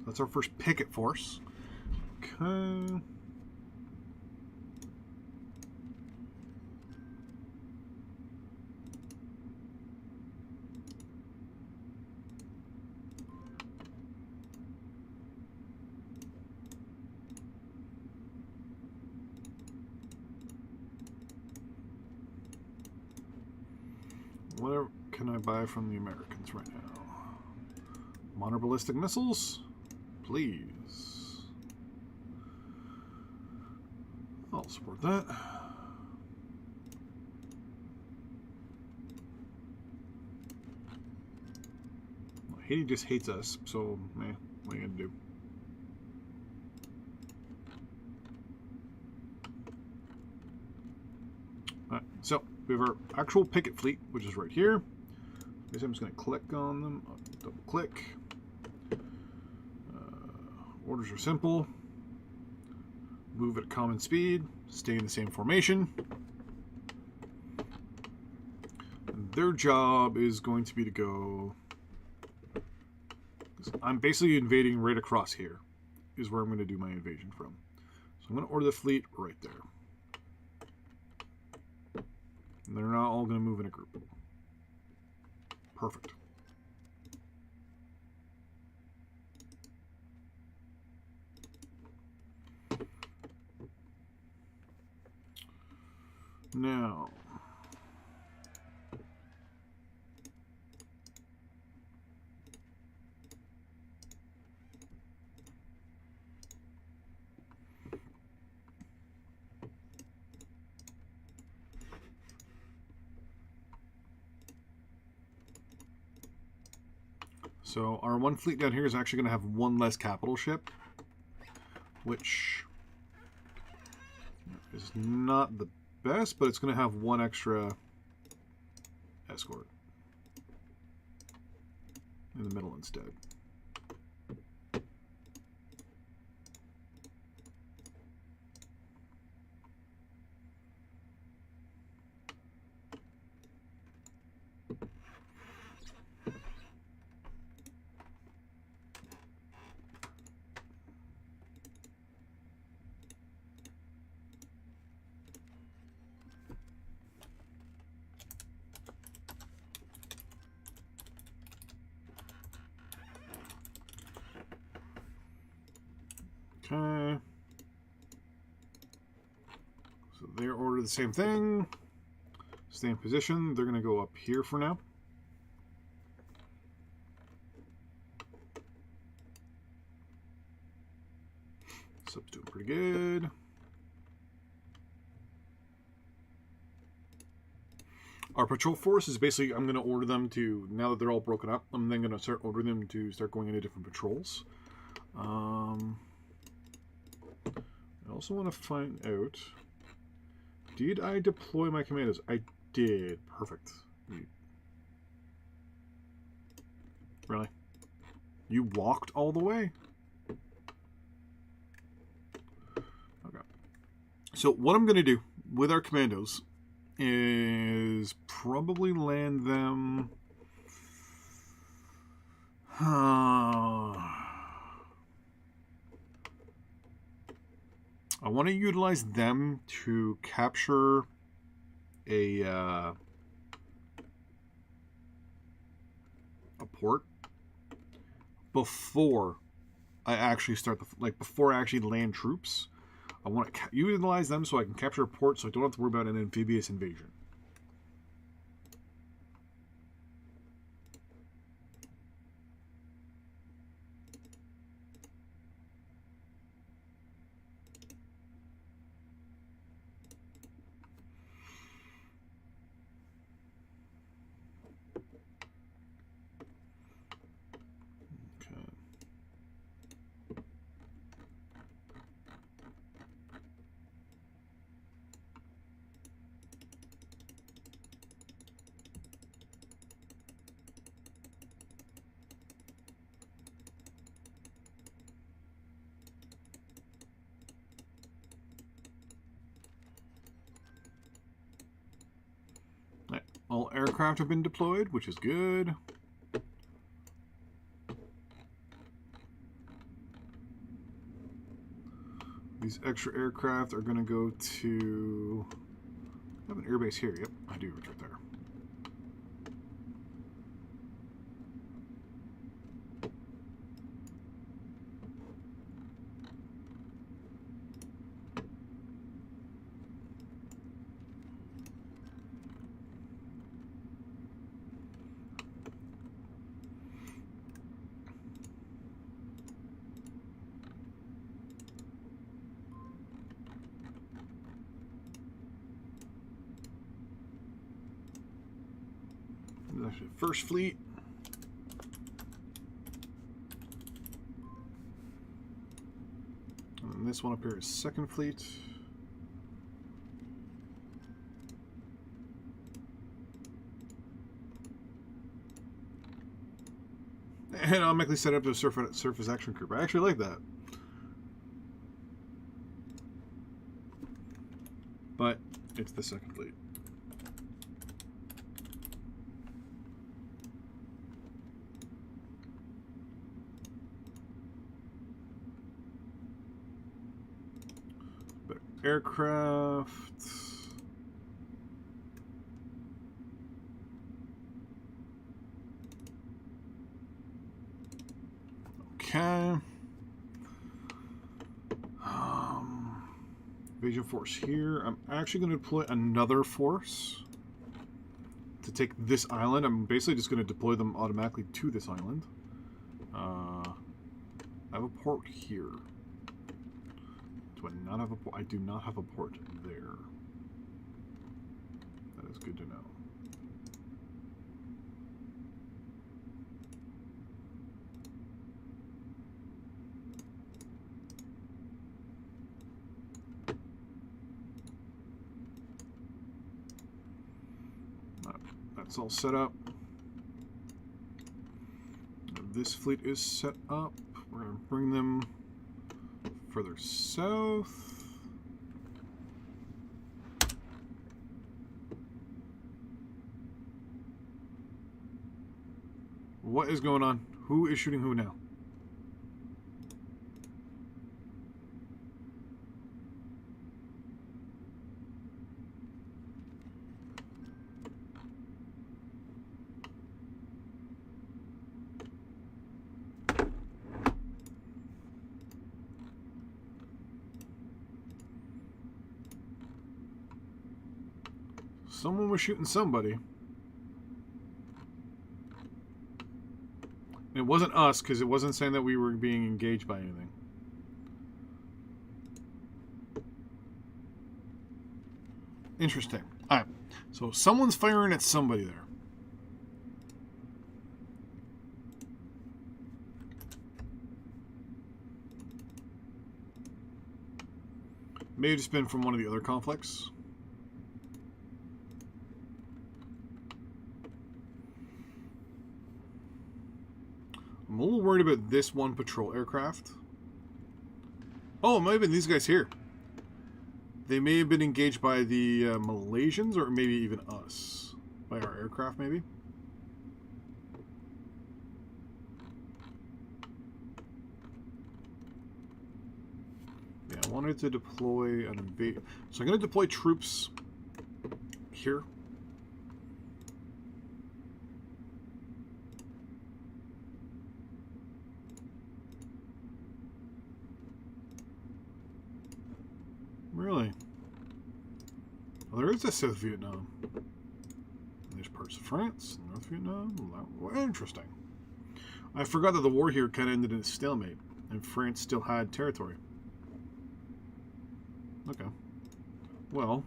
That's our first picket force. Okay. What can I buy from the Americans right now? Monoballistic missiles, please. I'll support that. Haiti just hates us, so what are you gonna do? Alright, so we have our actual picket fleet, which is right here. I guess I'm just gonna click on them, double click. Orders are simple. Move at common speed, stay in the same formation. And their job is going to be to go. I'm basically invading right across here, is where I'm going to do my invasion from. So I'm going to order the fleet right there. And they're not all going to move in a group. Perfect. Now, so our one fleet down here is actually going to have one less capital ship, which is not the best, but it's going to have one extra escort in the middle instead. Okay. So they order the same thing. Stay in position. They're going to go up here for now. Sub's doing pretty good. Our patrol force is basically, I'm going to order them to, now that they're all broken up, I'm then going to start ordering them to start going into different patrols. I also want to find out, did I deploy my commandos? I did. Perfect. Really? You walked all the way? Okay. So what I'm going to do with our commandos is probably land them... I want to utilize them to capture a port before I actually start before I actually land troops. I want to utilize them so I can capture a port, so I don't have to worry about an amphibious invasion. All aircraft have been deployed, which is good. These extra aircraft are going to go to... I have an airbase here. Yep, I do. It's right there. First fleet. And then this one up here is second fleet. And automatically set up to surface action group. I actually like that. But it's the second fleet. Better aircraft. Okay. Invasion force here. I'm actually going to deploy another force to take this island. I'm basically just going to deploy them automatically to this island. I have a port here. Do I not have a port? I do not have a port there. That is good to know. That's all set up. This fleet is set up. We're going to bring them further south. What is going on? Who is shooting who now? Someone was shooting somebody. It wasn't us, because it wasn't saying that we were being engaged by anything. Interesting. Alright, so someone's firing at somebody there. May have just been from one of the other conflicts. I'm a little worried about this one patrol aircraft. Oh, it might have been these guys here. They may have been engaged by the Malaysians, or maybe even us. By our aircraft, maybe. Yeah, I wanted to deploy an invade. So I'm going to deploy troops here. Really? Well, there is a South Vietnam. There's parts of France, North Vietnam. Well, interesting. I forgot that the war here kind of ended in a stalemate, and France still had territory. Okay. Well,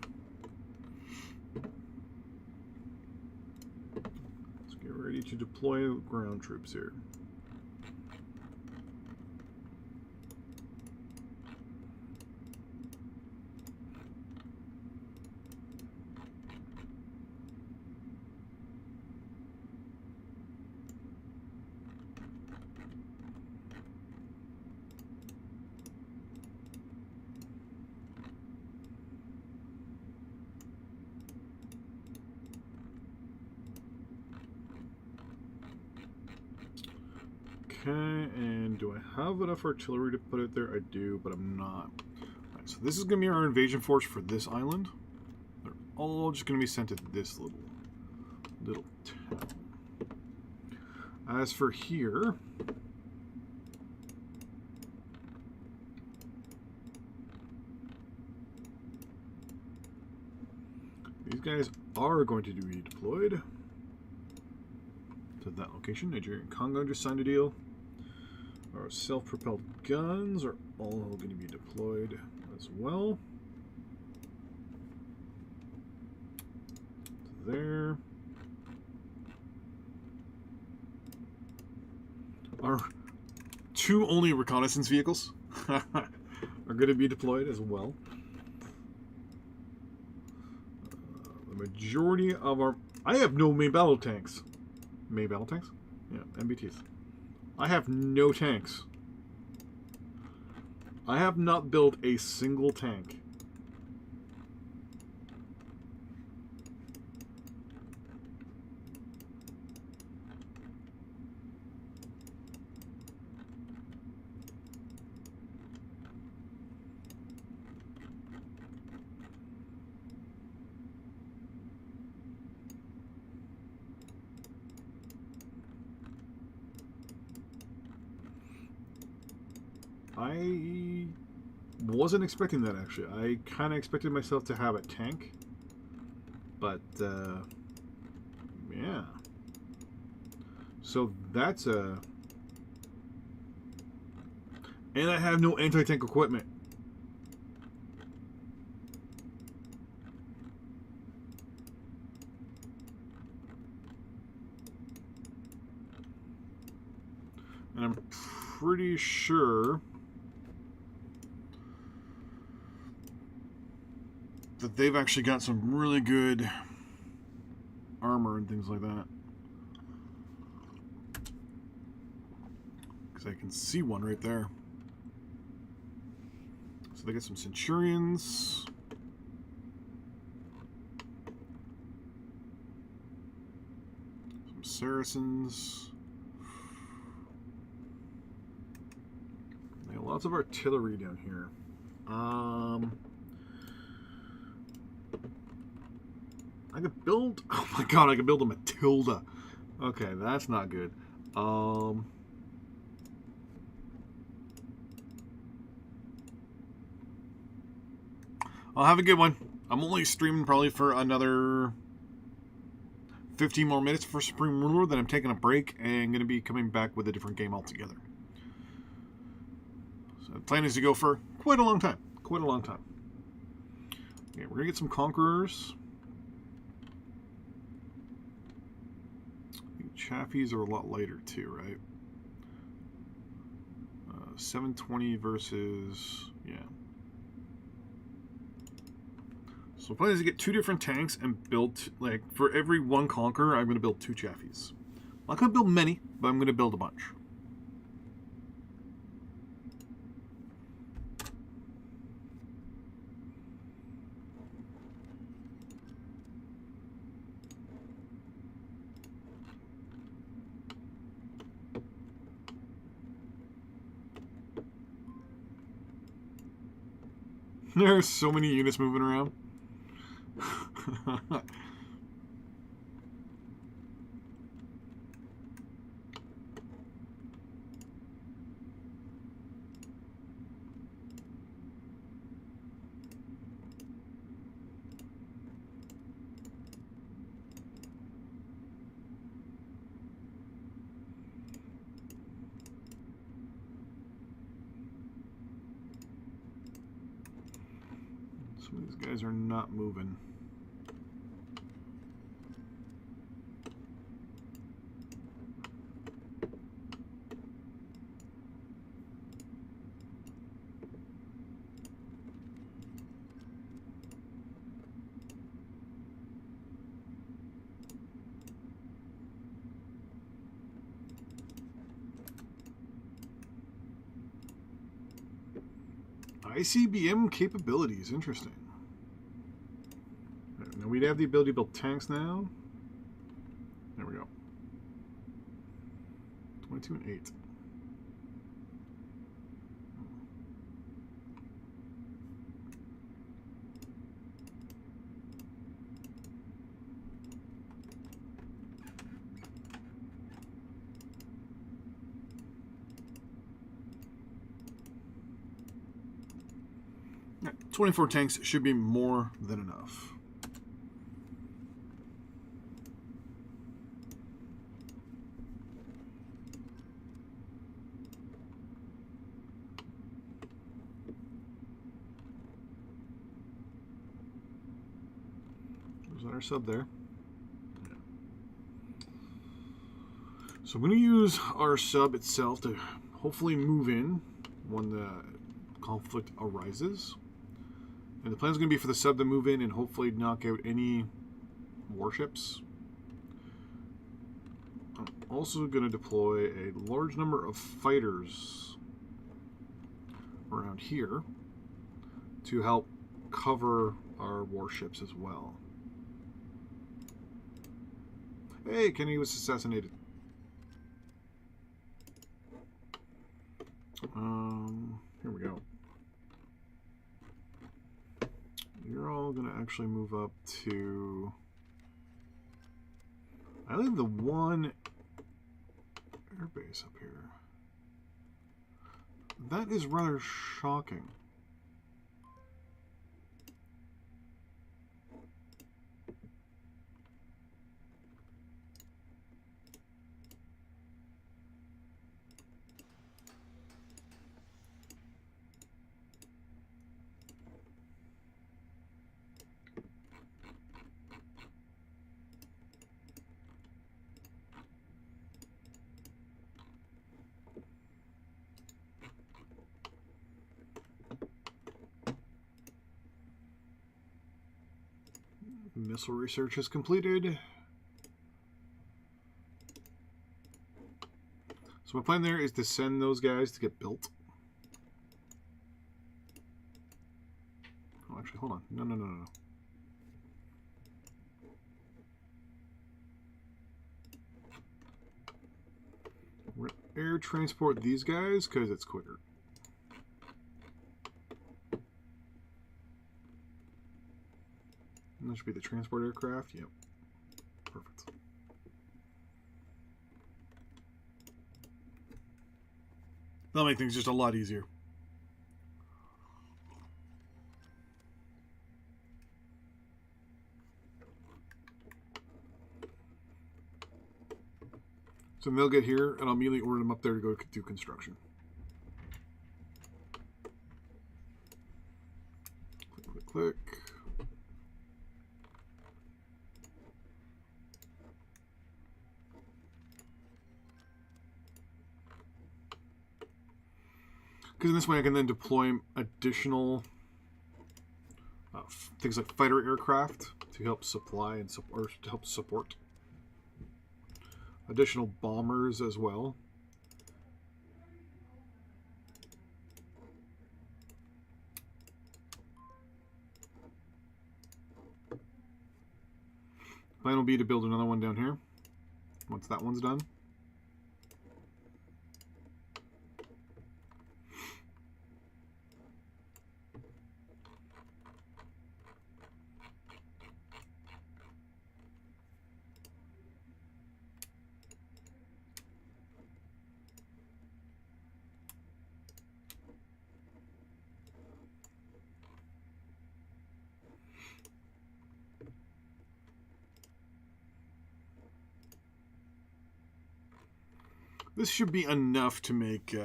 let's get ready to deploy ground troops here. Okay, and do I have enough artillery to put it there? I do, but I'm not. Alright, so this is going to be our invasion force for this island. They're all just going to be sent to this little town. As for here, these guys are going to be redeployed to that location. Nigeria and Congo just signed a deal. Our self-propelled guns are all going to be deployed as well. There. Our two only reconnaissance vehicles are going to be deployed as well. The majority of our... I have no main battle tanks. Main battle tanks? Yeah, MBTs. I have no tanks. I have not built a single tank. I wasn't expecting that, actually. I kind of expected myself to have a tank. But, yeah. So that's a... And I have no anti-tank equipment. And I'm pretty sure that they've actually got some really good armor and things like that. Because I can see one right there. So they got some Centurions. Some Saracens. They got lots of artillery down here. I could build... Oh my god, I could build a Matilda. Okay, that's not good. I'll have a good one. I'm only streaming probably for another 15 more minutes for Supreme Ruler, then I'm taking a break and going to be coming back with a different game altogether. So the plan is to go for quite a long time. Quite a long time. Okay, we're going to get some Conquerors. Chaffies are a lot lighter too, right? 720 versus... Yeah. So the plan is to get two different tanks and build, like, for every one Conqueror, I'm going to build two Chaffies. I'm not going to build many, but I'm going to build a bunch. There's so many units moving around. Some of these guys are not moving. ICBM capabilities, interesting. Now we'd have the ability to build tanks now. There we go. 22 and 8. Yeah, 24 tanks should be more than enough. Our sub there. Yeah. So I'm going to use our sub itself to hopefully move in when the conflict arises. And the plan is going to be for the sub to move in and hopefully knock out any warships. I'm also going to deploy a large number of fighters around here to help cover our warships as well. Hey, Kenny was assassinated. Here we go. You're all going to actually move up to... I leave the one airbase up here. That is rather shocking. Missile research is completed. So my plan there is to send those guys to get built. Oh, actually, hold on. No. We're going to air transport these guys because it's quicker. That should be the transport aircraft. Yep. Perfect. That'll make things just a lot easier. So they'll get here, and I'll immediately order them up there to go do construction. Click. Because in this way I can then deploy additional things like fighter aircraft to help supply and or to help support. Additional bombers as well. Plan will be to build another one down here once that one's done. This should be enough to make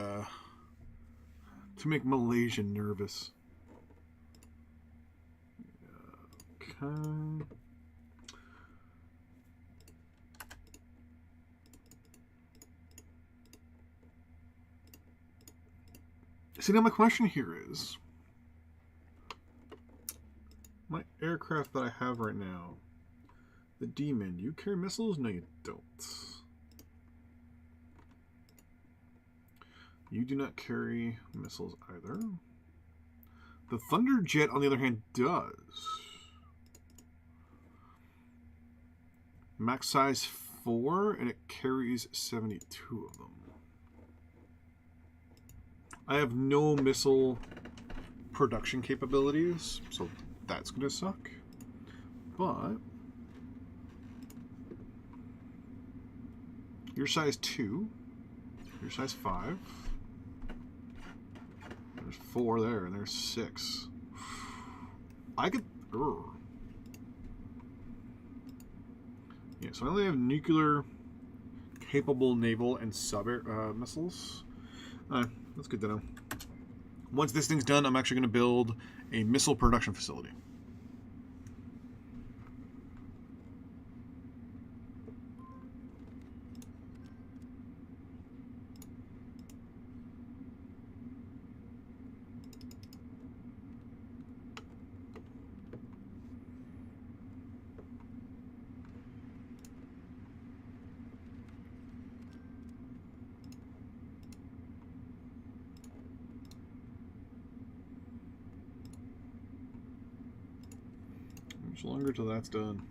Malaysia nervous. Okay. See, now my question here is, my aircraft that I have right now, the Demon, you carry missiles? No, you don't. You do not carry missiles either. The Thunderjet, on the other hand, does. Max size 4, and it carries 72 of them. I have no missile production capabilities, so that's going to suck. But you're size 2. You're size 5. There's 4 there, and there's 6. I could... Yeah, so I only have nuclear capable naval and sub-air missiles. That's good to know. Once this thing's done, I'm actually going to build a missile production facility. Much longer till that's done.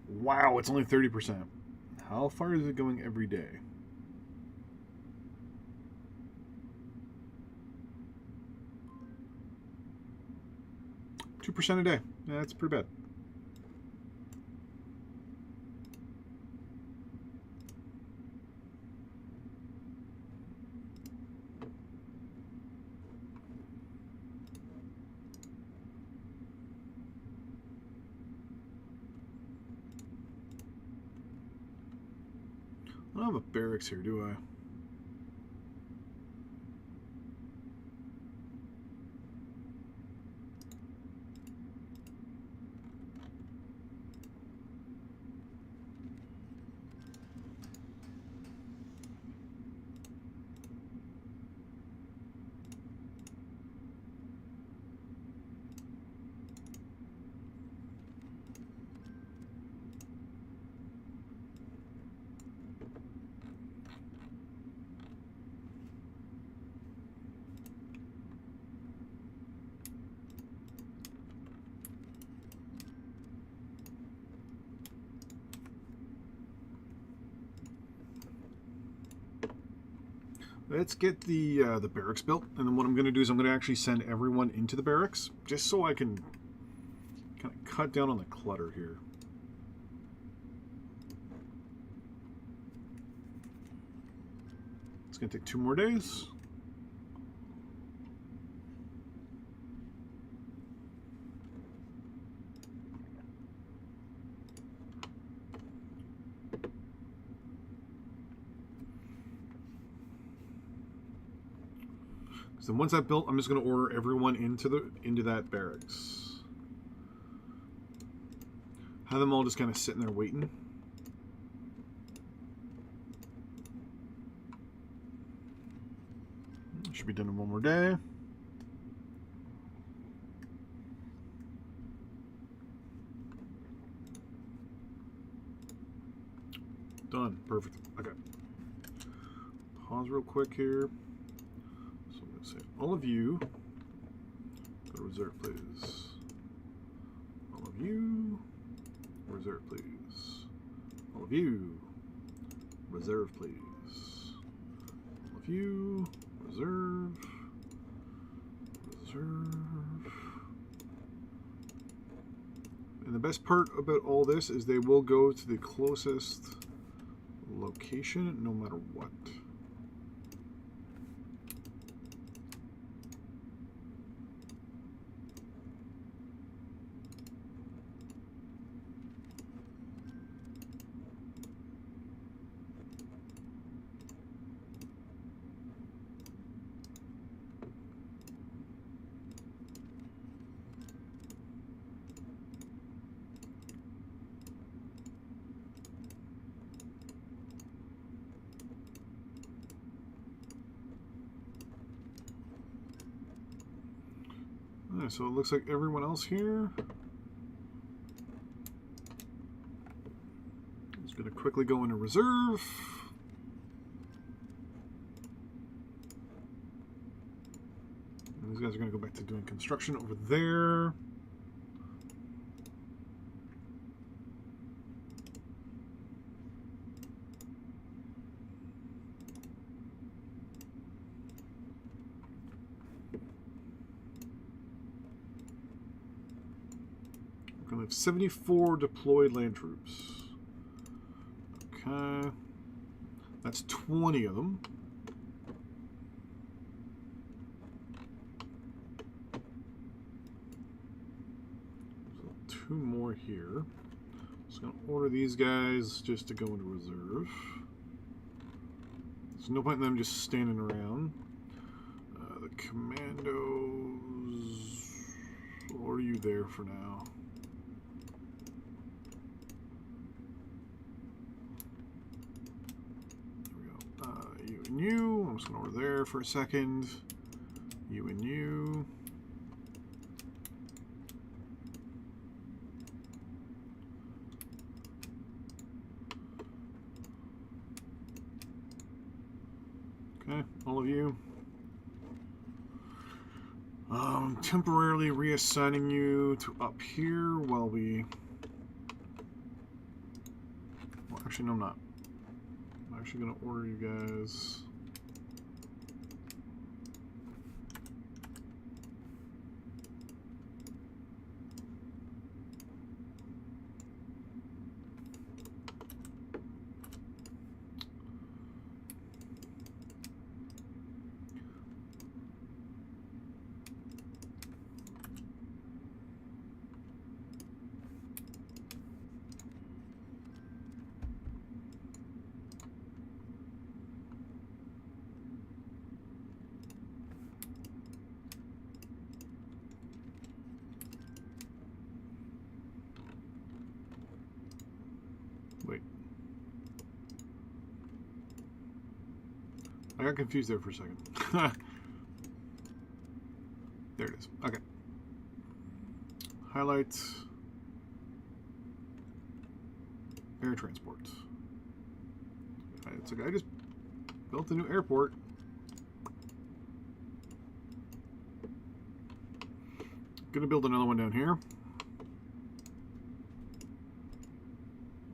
Wow, it's only 30%. How far is it going every day? 2% a day. Yeah, that's pretty bad. I don't have a barracks here, do I? Let's get the barracks built, and then what I'm going to do is I'm going to actually send everyone into the barracks, just so I can kind of cut down on the clutter here. It's going to take 2 more days. So once I've built, I'm just going to order everyone into that barracks. Have them all just kind of sitting there waiting. Should be done in 1 more day. Done. Perfect. Okay. Pause real quick here. Say, all of you, go to reserve, please. All of you, reserve, please. All of you, reserve, please. All of you, reserve, reserve. And the best part about all this is they will go to the closest location no matter what. So it looks like everyone else here is going to quickly go into reserve. And these guys are going to go back to doing construction over there. We have 74 deployed land troops. Okay. That's 20 of them. So 2 more here. Just going to order these guys just to go into reserve. There's no point in them just standing around. The commandos. Or are you there for now? You. I'm just going to order there for a second. You and you. Okay, all of you. Temporarily reassigning you to up here while we... Well, actually, no, I'm not. I'm actually going to order you guys... Wait. I got confused there for a second. There it is. Okay. Highlights. Air transport. It's like I just built a new airport. Gonna build another one down here.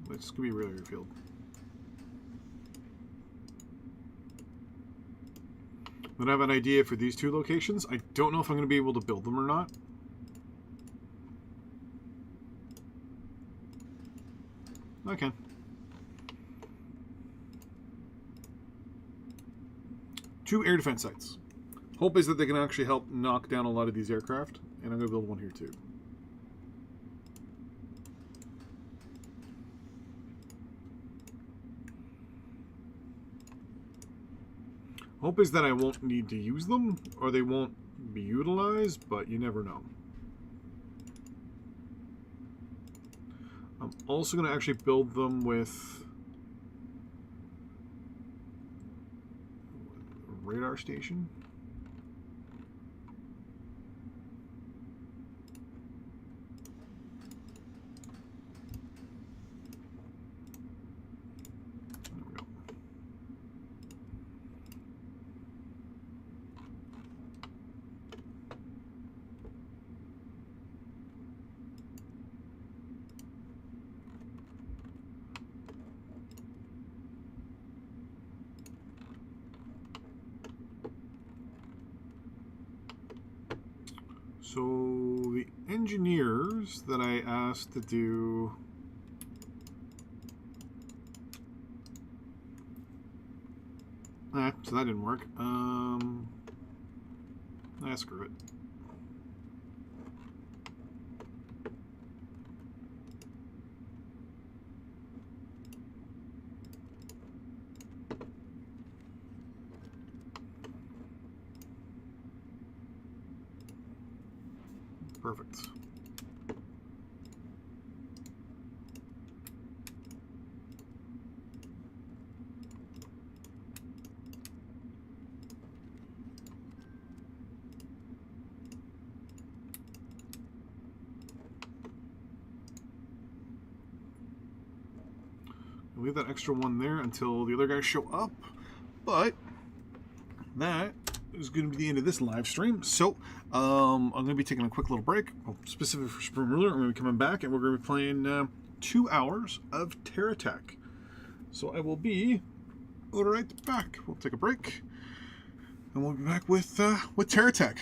It's gonna be really airfield. Then I have an idea for these two locations. I don't know if I'm gonna be able to build them or not. I can. Two air defense sites. Hope is that they can actually help knock down a lot of these aircraft, and I'm going to build one here too. Hope is that I won't need to use them, or they won't be utilized, but you never know. I'm also going to actually build them with a radar station. There we go. So the engineers that I asked to do so that didn't work. Screw it. Perfect. I'll leave that extra one there until the other guys show up, but that is going to be the end of this live stream. So I'm going to be taking a quick little break, specifically for Spring Ruler. I'm going to be coming back, and we're going to be playing 2 hours of Terra Tech. So I will be right back. We'll take a break, and we'll be back with Terra Tech.